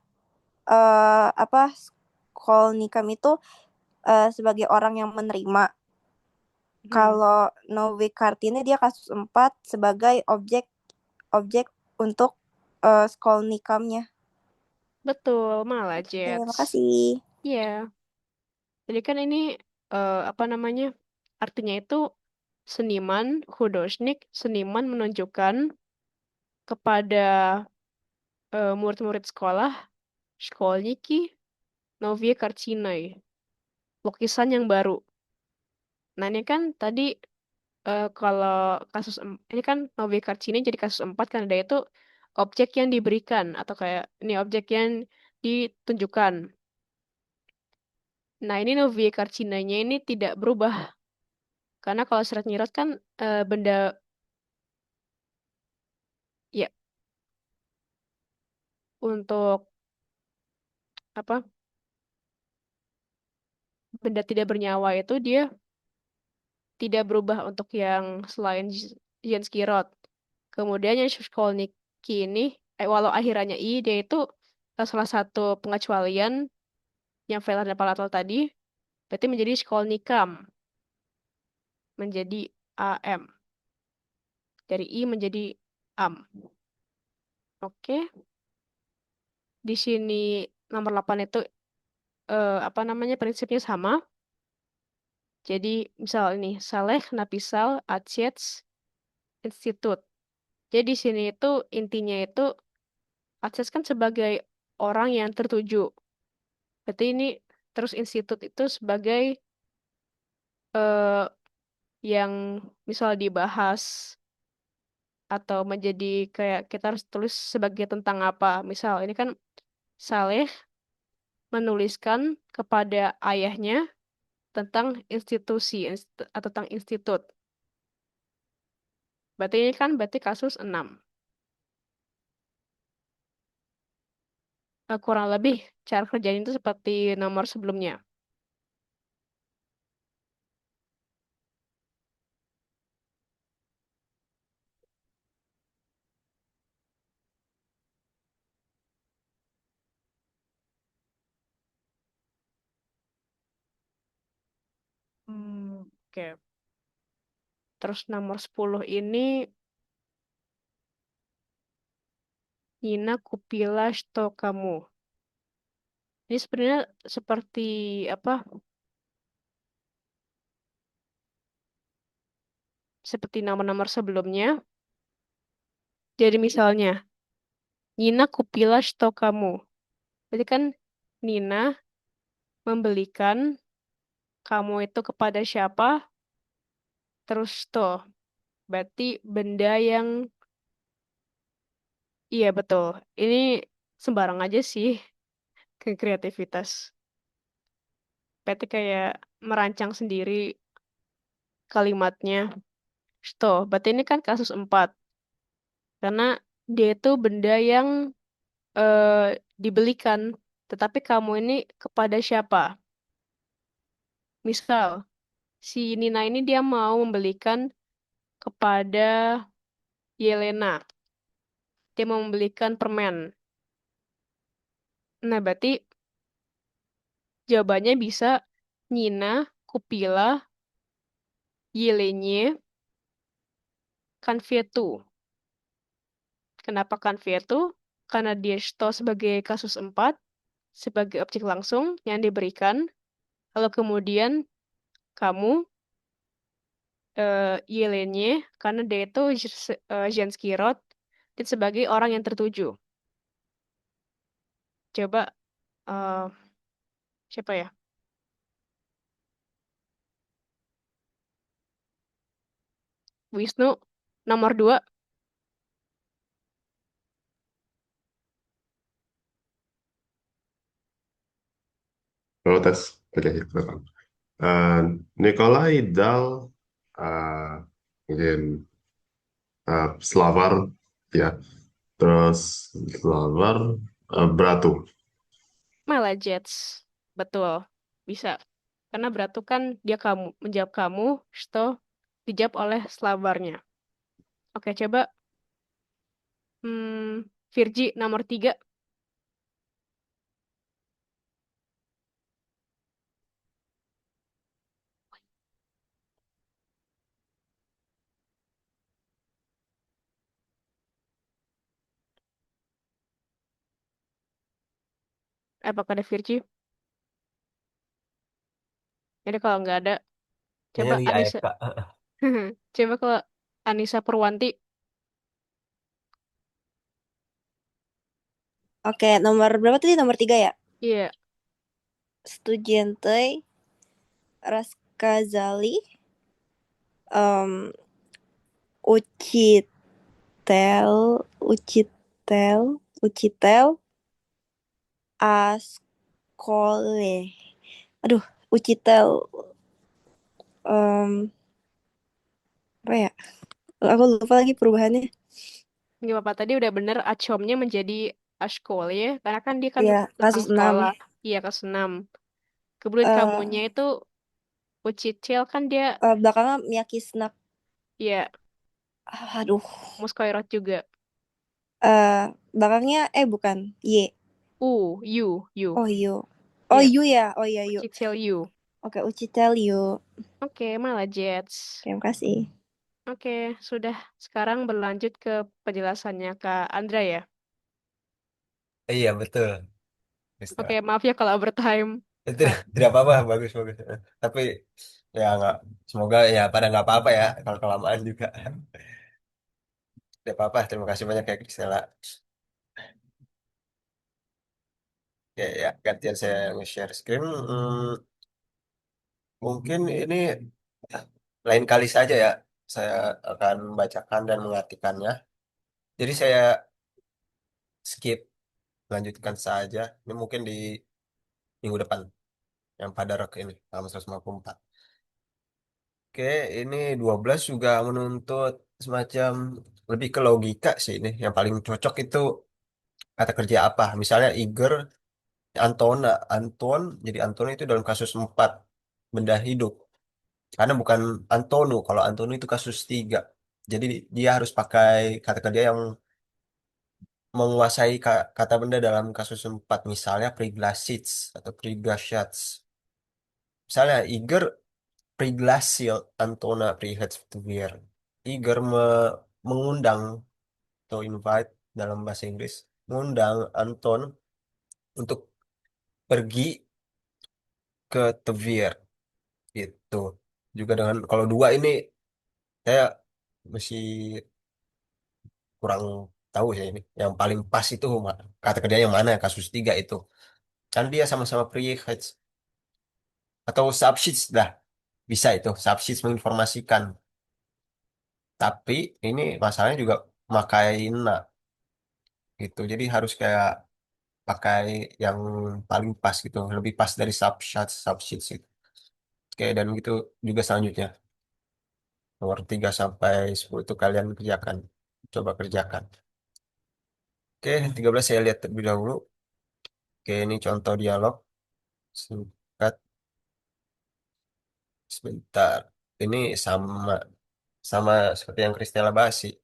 Speaker 8: apa skolnikam itu sebagai orang yang menerima.
Speaker 3: Hmm,
Speaker 8: Kalau Novi Kartini dia kasus 4 sebagai objek untuk skolnikamnya.
Speaker 3: betul, malah,
Speaker 8: Oke,
Speaker 3: Jets.
Speaker 8: makasih.
Speaker 3: Iya. Jadi kan ini apa namanya? Artinya itu seniman, hudosnik, seniman menunjukkan kepada murid-murid sekolah, школьники, новые картины, lukisan yang baru. Nah, ini kan tadi kalau ini kan новые картины jadi kasus 4 kan ada itu objek yang diberikan atau kayak ini objek yang ditunjukkan. Nah, ini новые картинanya ini tidak berubah. Karena kalau serat nyirat kan benda ya untuk apa benda tidak bernyawa itu dia tidak berubah untuk yang selain Jenski Rod. Kemudian yang Shkolniki ini, walau akhirannya I, dia itu salah satu pengecualian yang Velar dan Palatal tadi, berarti menjadi Shkolnikam, menjadi AM. Dari I menjadi AM. Oke. Di sini nomor 8 itu apa namanya prinsipnya sama. Jadi misal ini Saleh Napisal Atsiets Institut. Jadi di sini itu intinya itu Atsiets kan sebagai orang yang tertuju. Berarti ini terus institut itu sebagai eh, yang misal dibahas atau menjadi kayak kita harus tulis sebagai tentang apa. Misal ini kan Saleh menuliskan kepada ayahnya tentang institusi atau tentang institut. Berarti ini kan berarti kasus 6. Kurang lebih cara kerjanya itu seperti nomor sebelumnya. Oke. Terus nomor 10 ini Nina Kupila kamu. Ini sebenarnya seperti apa? Seperti nomor-nomor sebelumnya. Jadi misalnya Nina Kupila kamu. Berarti kan Nina membelikan kamu itu kepada siapa? Terus toh, berarti benda yang iya betul. Ini sembarang aja sih ke kreativitas. Berarti kayak merancang sendiri kalimatnya. Toh, berarti ini kan kasus 4. Karena dia itu benda yang eh, dibelikan. Tetapi kamu ini kepada siapa? Misal, si Nina ini dia mau membelikan kepada Yelena. Dia mau membelikan permen. Nah, berarti jawabannya bisa Nina, Kupila, Yelenye, Kanvietu. Kenapa Kanvietu? Karena dia shto sebagai kasus 4, sebagai objek langsung yang diberikan. Lalu kemudian kamu, Yelenye, karena dia itu Zhenski Rod, dan sebagai orang yang tertuju. Coba, eh, siapa ya? Wisnu, nomor 2.
Speaker 6: Oh, tes. Oke, silakan. Eh, Nikolai Dal, eh, mungkin Slavar, ya. Terus Slavar, Bratu.
Speaker 3: Malah Jets. Betul. Bisa. Karena Bratu kan dia kamu, menjawab kamu, shto, dijawab oleh Slavarnya. Oke, coba Virgi nomor 3. Apakah ada Virgi? Jadi kalau nggak ada, coba
Speaker 1: Kayaknya dia
Speaker 3: Anissa.
Speaker 1: AFK.
Speaker 3: Coba kalau Anissa Purwanti.
Speaker 8: Oke, nomor berapa tadi? Nomor 3 ya?
Speaker 3: Iya,
Speaker 8: Studentei Raskazali um, Ucitel Ucitel Ucitel Askole. Aduh, Ucitel um, apa ya? Aku lupa lagi perubahannya.
Speaker 3: nggak apa-apa. Tadi udah bener acomnya menjadi Ashkol ya. Karena kan dia kan
Speaker 8: Ya,
Speaker 3: tentang
Speaker 8: kasus 6.
Speaker 3: sekolah. Iya, kelas 6. Kemudian
Speaker 8: Eh
Speaker 3: kamunya itu Uchitel kan dia
Speaker 8: Belakangnya Miyaki Snack.
Speaker 3: ya
Speaker 8: Aduh.
Speaker 3: Muskoirot juga.
Speaker 8: Belakangnya bukan. Y.
Speaker 3: You.
Speaker 8: Oh, Yu. Oh,
Speaker 3: Iya,
Speaker 8: Yu ya. Oh iya, Yu.
Speaker 3: Uchitel You.
Speaker 8: Oke, Uchi tell you.
Speaker 3: Oke, malah Jets.
Speaker 8: Terima kasih.
Speaker 3: Oke, sudah. Sekarang berlanjut ke penjelasannya Kak Andra ya.
Speaker 1: Iya betul.
Speaker 3: Oke,
Speaker 1: Istilah.
Speaker 3: maaf ya kalau overtime.
Speaker 1: Itu tidak apa-apa, bagus bagus. Tapi ya nggak, semoga ya pada nggak apa-apa ya kalau kelamaan juga. Tidak apa-apa. Terima kasih banyak ya Krisela. Ya, ya gantian saya nge-share screen. Mungkin ini lain kali saja ya. Saya akan membacakan dan mengartikannya. Jadi saya skip, lanjutkan saja. Ini mungkin di minggu depan yang pada rok ini, halaman 154. Oke, ini 12 juga menuntut semacam lebih ke logika sih ini. Yang paling cocok itu kata kerja apa? Misalnya Iger, Antona, Anton, jadi Anton itu dalam kasus 4 benda hidup. Karena bukan Antonu, kalau Antonu itu kasus 3. Jadi dia harus pakai kata kerja yang menguasai kata benda dalam kasus 4. Misalnya Priglasits atau Priglasiats. Misalnya Iger Priglasil Antona Prighetsveer. Iger mengundang atau invite dalam bahasa Inggris, mengundang Anton untuk pergi ke Tevir itu. Juga dengan kalau dua ini saya masih kurang tahu ya ini. Yang paling pas itu kata kerja yang mana kasus 3 itu. Kan dia sama-sama Prighets atau subsheets dah. Bisa itu subsheets menginformasikan. Tapi ini masalahnya juga pakai na gitu. Jadi harus kayak pakai yang paling pas gitu, lebih pas dari subsheets itu. Oke, dan gitu juga selanjutnya. Nomor 3 sampai 10 itu kalian kerjakan. Coba kerjakan. Oke, 13 saya lihat terlebih dahulu. Oke, ini contoh dialog. Singkat sebentar. Ini sama sama seperti yang Christella bahas sih.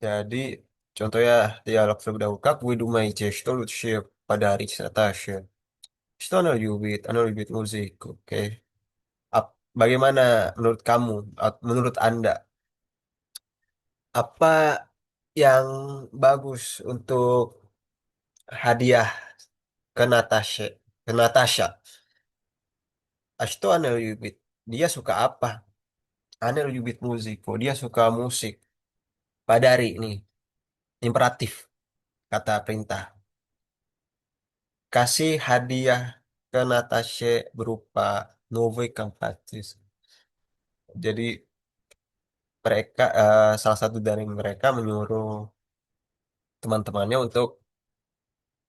Speaker 1: Jadi contohnya dialog terlebih dahulu. Как вы думаете, что лучше подарить Наташе? Что она любит музыку. Oke. Bagaimana menurut kamu, menurut Anda, apa yang bagus untuk hadiah ke Natasha? Ke Natasha. Ashto Ana Yubit. Dia suka apa? Ana Yubit musik. Oh, dia suka musik. Padari nih. Imperatif. Kata perintah. Kasih hadiah ke Natasha berupa Novi Kampatis. Jadi mereka, salah satu dari mereka menyuruh teman-temannya untuk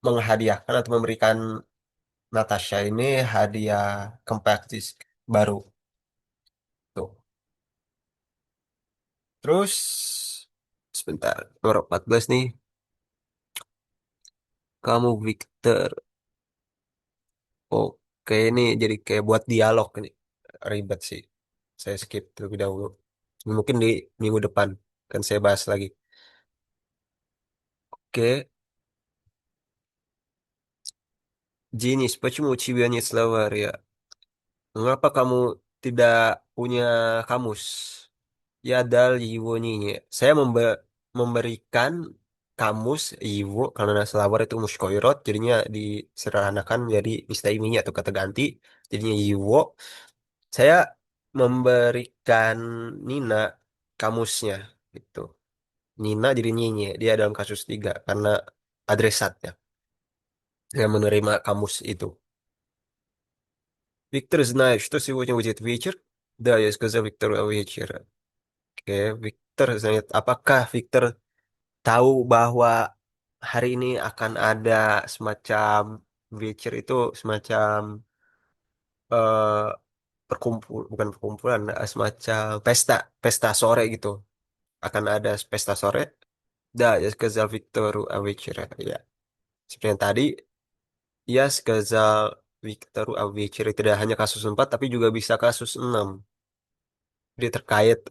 Speaker 1: menghadiahkan atau memberikan Natasha ini hadiah compact disc baru tuh. Terus sebentar, nomor 14 nih. Kamu Victor. Oke, ini jadi kayak buat dialog ini. Ribet sih. Saya skip terlebih dahulu. Mungkin di minggu depan kan saya bahas lagi. Oke, Jenis, почему у тебя нет словаря? Mengapa kamu tidak punya kamus? Ya dal Yiwo Nini. Saya memberikan kamus Yiwo karena selawar itu muskoirot, jadinya disederhanakan jadi istaiminya atau kata ganti, jadinya Yiwo. Saya memberikan Nina kamusnya gitu. Nina jadi Nyinyi, dia dalam kasus 3 karena adresatnya yang menerima kamus itu. Виктор знает, что сегодня будет вечер. Да, я сказал Виктору вечер. Oke, Victor Zenit. Apakah Victor tahu bahwa hari ini akan ada semacam Witcher itu semacam eh, bukan perkumpulan, semacam pesta, pesta sore gitu. Akan ada pesta sore. Da, ya сказал Victor Witcher. Ya, seperti yang tadi, ya сказал Victor Avicii tidak hanya kasus 4 tapi juga bisa kasus 6. Dia terkait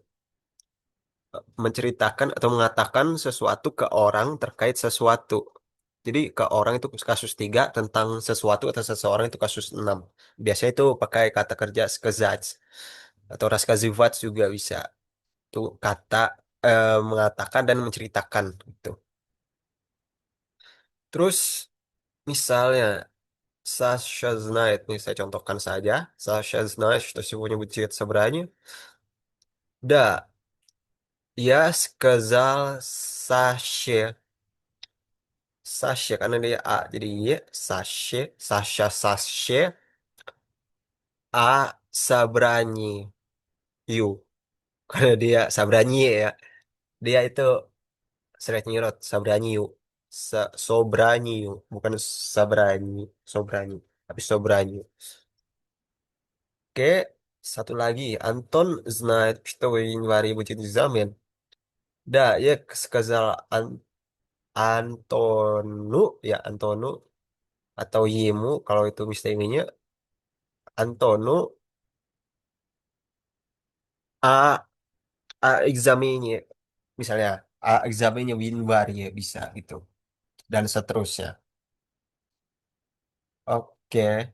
Speaker 1: menceritakan atau mengatakan sesuatu ke orang terkait sesuatu. Jadi ke orang itu kasus 3, tentang sesuatu atau seseorang itu kasus 6. Biasanya itu pakai kata kerja сказать atau рассказывать juga bisa. Itu kata mengatakan dan menceritakan gitu. Terus misalnya Sasha знает, nih saya contohkan saja. Sasha знает, что сегодня будет собрание. Да, я сказал Саше. Sasha karena dia A jadi Y. Sasha, Sasha, Sasha. A Sabrani. You. Karena dia Sabrani ya. Dia itu seret nyirot. Sabrani you. Sobrani you. Bukan Sabrani. Sobrani. Tapi Sobrani. Oke. Satu lagi. Anton знает, что в январе будет экзамен. Да, я сказал Antonu. Ya, Antonu. Atau Yemu. Kalau itu misteminya. Antonu. A examennya misalnya examennya Winbar ya bisa gitu dan seterusnya. Oke,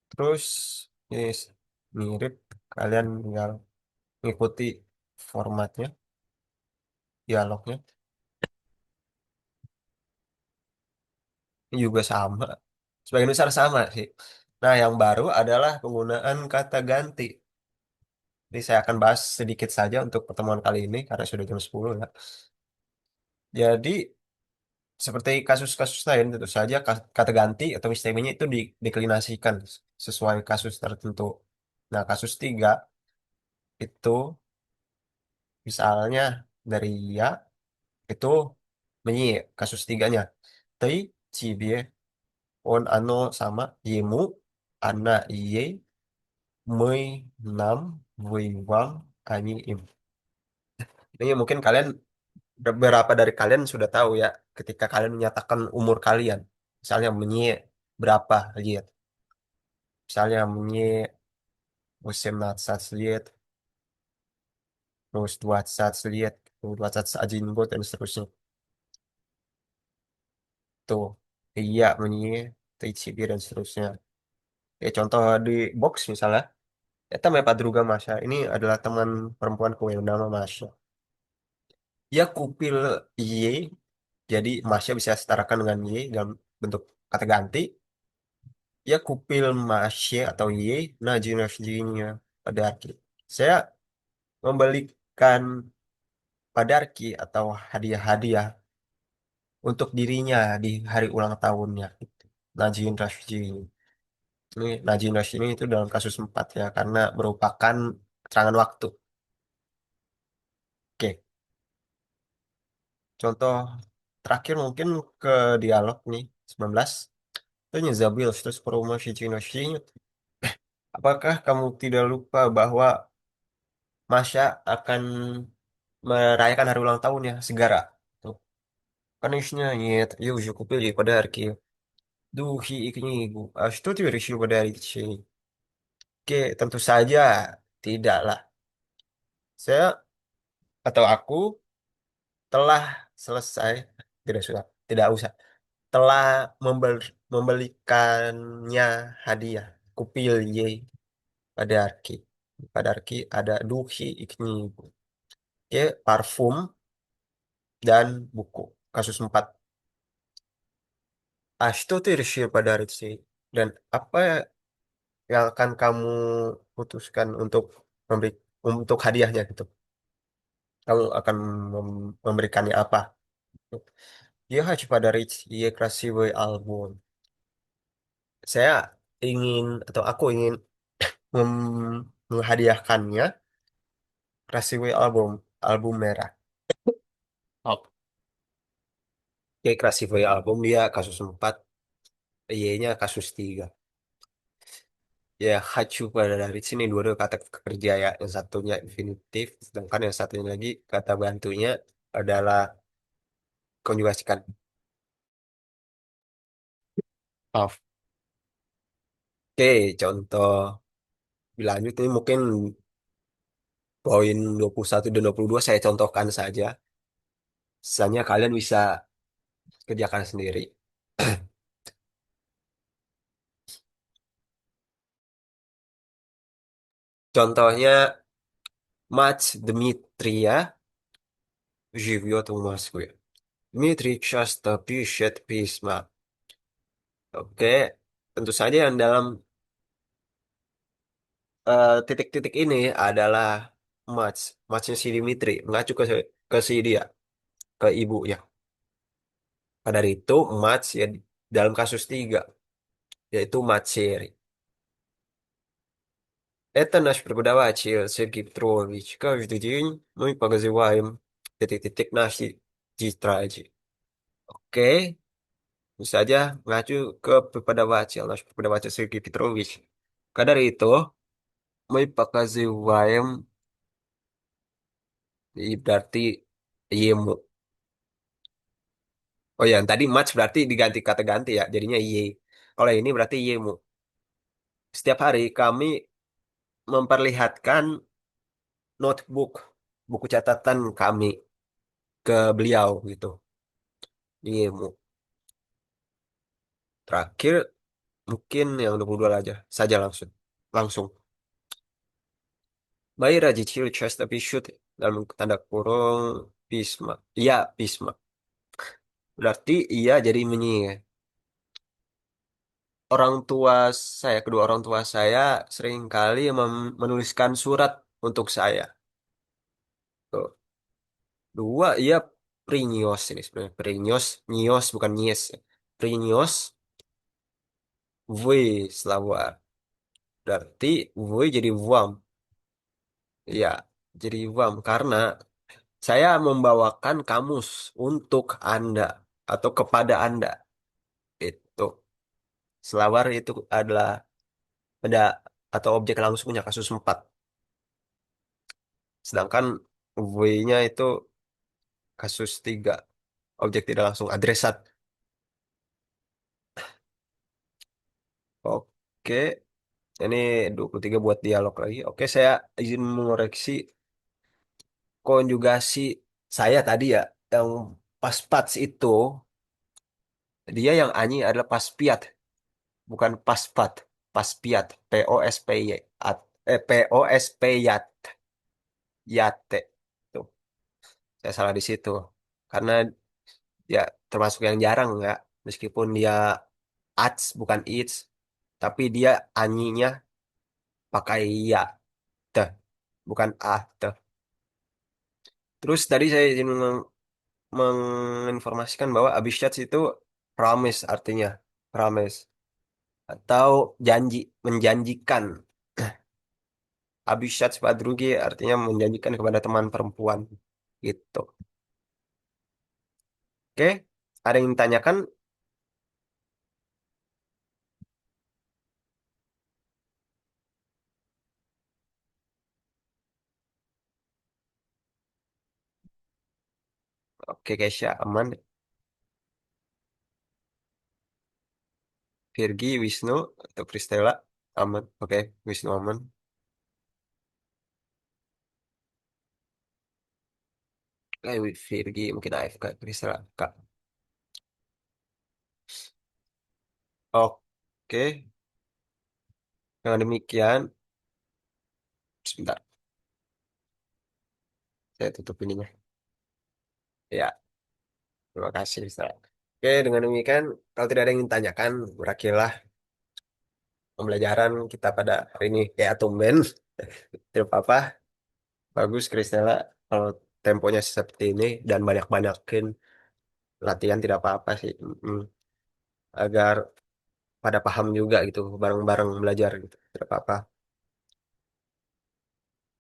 Speaker 1: terus ini mirip, kalian tinggal mengikuti formatnya, dialognya. Ini juga sama, sebagian besar sama sih. Nah, yang baru adalah penggunaan kata ganti. Jadi saya akan bahas sedikit saja untuk pertemuan kali ini karena sudah jam 10 ya. Jadi seperti kasus-kasus lain, tentu saja kata ganti atau misterinya itu diklinasikan sesuai kasus tertentu. Nah, kasus 3 itu misalnya dari ya itu menyi kasus tiganya. Tei, cibie, on ano sama yemu, ana iye, mei, nam, wei, wang, ani im. Ini mungkin kalian beberapa dari kalian sudah tahu ya ketika kalian menyatakan umur kalian. Misalnya menyi berapa lihat. Misalnya menyi 18 лет, terus 21 лет, 21 год, dan seterusnya. Tuh, iya, menyi, TCB, dan seterusnya. Ya, contoh di box misalnya, kita punya Padruga Masya. Ini adalah teman perempuanku yang bernama Masya. Ya, kupil Y, jadi Masya bisa setarakan dengan Y dalam bentuk kata ganti. Ya, kupil Masya atau Y, nah jenis-jenisnya pada akhir. Saya membelikan padarki atau hadiah-hadiah untuk dirinya di hari ulang tahunnya. Gitu. Najin Rashidi. Ini Najin Rashidi ini itu dalam kasus 4 ya, karena merupakan keterangan waktu. Oke, contoh terakhir mungkin ke dialog nih, 19. Tanya Zabil, terus promosi Cina Rashidi. Apakah kamu tidak lupa bahwa Masya akan merayakan hari ulang tahunnya segera? Tuh. Конечно, нет, я уже купил ей подарки. Духи и книгу. А что ты решил подарить ей? Oke, tentu saja tidaklah. Saya atau aku telah selesai, tidak sudah, tidak usah, telah membelikannya hadiah. Kupilye pada Arki. Pada Arki ada duhi ikni. Oke, parfum dan buku. Kasus 4. Ashto tirshir pada Arki. Dan apa yang akan kamu putuskan untuk memberi untuk hadiahnya gitu? Kamu akan memberikannya apa? Я хочу подарить ей красивый альбом. Saya ingin atau aku ingin menghadiahkannya красивый album, album merah. Oke, красивый album dia kasus 4, Y-nya kasus 3. Ya, хочу dari sini dua-dua kata kerja ya. Yang satunya infinitif, sedangkan yang satunya lagi kata bantunya adalah konjugasikan. Oke, contoh lanjut ini mungkin poin 21 dan 22 saya contohkan saja. Sisanya kalian bisa kerjakan sendiri. Contohnya Match Dmitria живет в Москве. Dmitri часто пишет письма. Oke, tentu saja yang dalam titik-titik ini adalah match, matchnya si Dimitri mengacu ke si dia, ke ibunya. Pada dari itu match ya dalam kasus tiga, yaitu materi. Это наш преподаватель Сергей Петрович. Каждый день мы показываем titik-titik наши тетради. Oke, tentu saja mengacu ke преподаватель, наш преподаватель Сергей Петрович. Maka dari itu, мы показываем, berarti yemu. Oh ya, yang tadi match berarti diganti kata ganti ya, jadinya ye. Kalau ini berarti yemu. Setiap hari kami memperlihatkan notebook, buku catatan kami ke beliau gitu. Yemu. Terakhir mungkin yang 22 aja saja langsung. Langsung. Мои родители часто пишут dalam tanda kurung pisma. Iya, pisma. Berarti iya jadi menyinga. Orang tua saya, kedua orang tua saya seringkali menuliskan surat untuk saya. Tuh. Dua, iya Prinios ini sebenarnya. Prinios, Nios bukan Nies. Prinios, V Slawa. Berarti V jadi Vam. Iya, jadi Vam karena saya membawakan kamus untuk Anda atau kepada Anda. Itu. Selawar itu adalah benda atau objek langsungnya kasus 4. Sedangkan V-nya itu kasus 3. Objek tidak langsung adresat. Oke, ini 23 buat dialog lagi. Oke, saya izin mengoreksi konjugasi saya tadi ya. Yang pas-pats itu, dia yang anyi adalah paspiat, bukan paspat. Paspiat, P-O-S-P-Y. P-O-S-P-yat. Yate. Tuh, saya salah di situ. Karena ya termasuk yang jarang ya. Meskipun dia ats bukan its, tapi dia anyinya pakai ya, teh, bukan ah, teh. Terus tadi saya izin menginformasikan bahwa Abishats itu promise artinya, promise atau janji, menjanjikan. Abishats Padrugi artinya menjanjikan kepada teman perempuan gitu. Oke, ada yang ditanyakan? Oke, Kesha aman. Virgi, Wisnu atau Kristela aman. Oke, Wisnu aman. Virgi mungkin AFK, Kristela Kak. Oke, dengan demikian, sebentar, saya tutup ininya. Ya, terima kasih, Kristela. Oke, dengan demikian, kalau tidak ada yang ditanyakan, berakhirlah pembelajaran kita pada hari ini. Ya, tumben, tidak apa-apa. Bagus, Kristela. Kalau temponya seperti ini dan banyak-banyakin latihan tidak apa-apa sih. Agar pada paham juga gitu, bareng-bareng belajar gitu. Tidak apa-apa.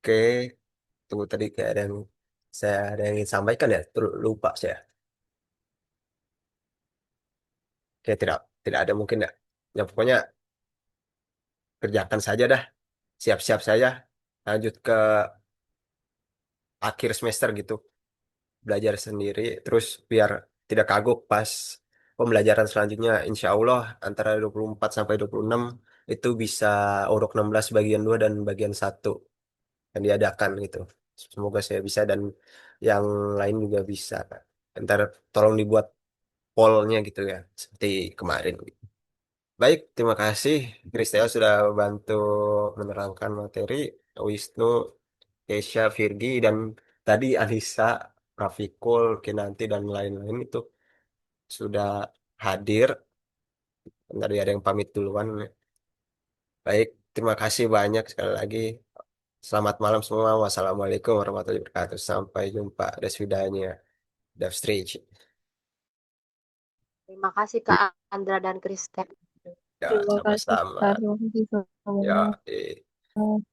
Speaker 1: Oke, tunggu tadi kayak ada yang ingin sampaikan ya, lupa saya. Oke, tidak tidak ada mungkin ya. Ya pokoknya kerjakan saja dah. Siap-siap saja. Lanjut ke akhir semester gitu. Belajar sendiri terus biar tidak kagok pas pembelajaran selanjutnya insya Allah antara 24 sampai 26 itu bisa uruk 16 bagian 2 dan bagian 1 yang diadakan gitu. Semoga saya bisa dan yang lain juga bisa. Ntar tolong dibuat pollnya gitu ya, seperti kemarin. Baik, terima kasih Kristel sudah bantu menerangkan materi. Wisnu, Kesha, Virgi, dan tadi Anissa, Rafikul, Kinanti, dan lain-lain itu sudah hadir. Tadi ada yang pamit duluan. Baik, terima kasih banyak sekali lagi. Selamat malam semua. Wassalamualaikum warahmatullahi wabarakatuh. Sampai jumpa. Deswidanya. Devstreach.
Speaker 9: Terima kasih Kak Andra dan Kristen.
Speaker 1: Ya,
Speaker 4: Terima kasih,
Speaker 1: sama-sama.
Speaker 4: Kak. Terima kasih
Speaker 1: Ya,
Speaker 4: semua.
Speaker 1: eh.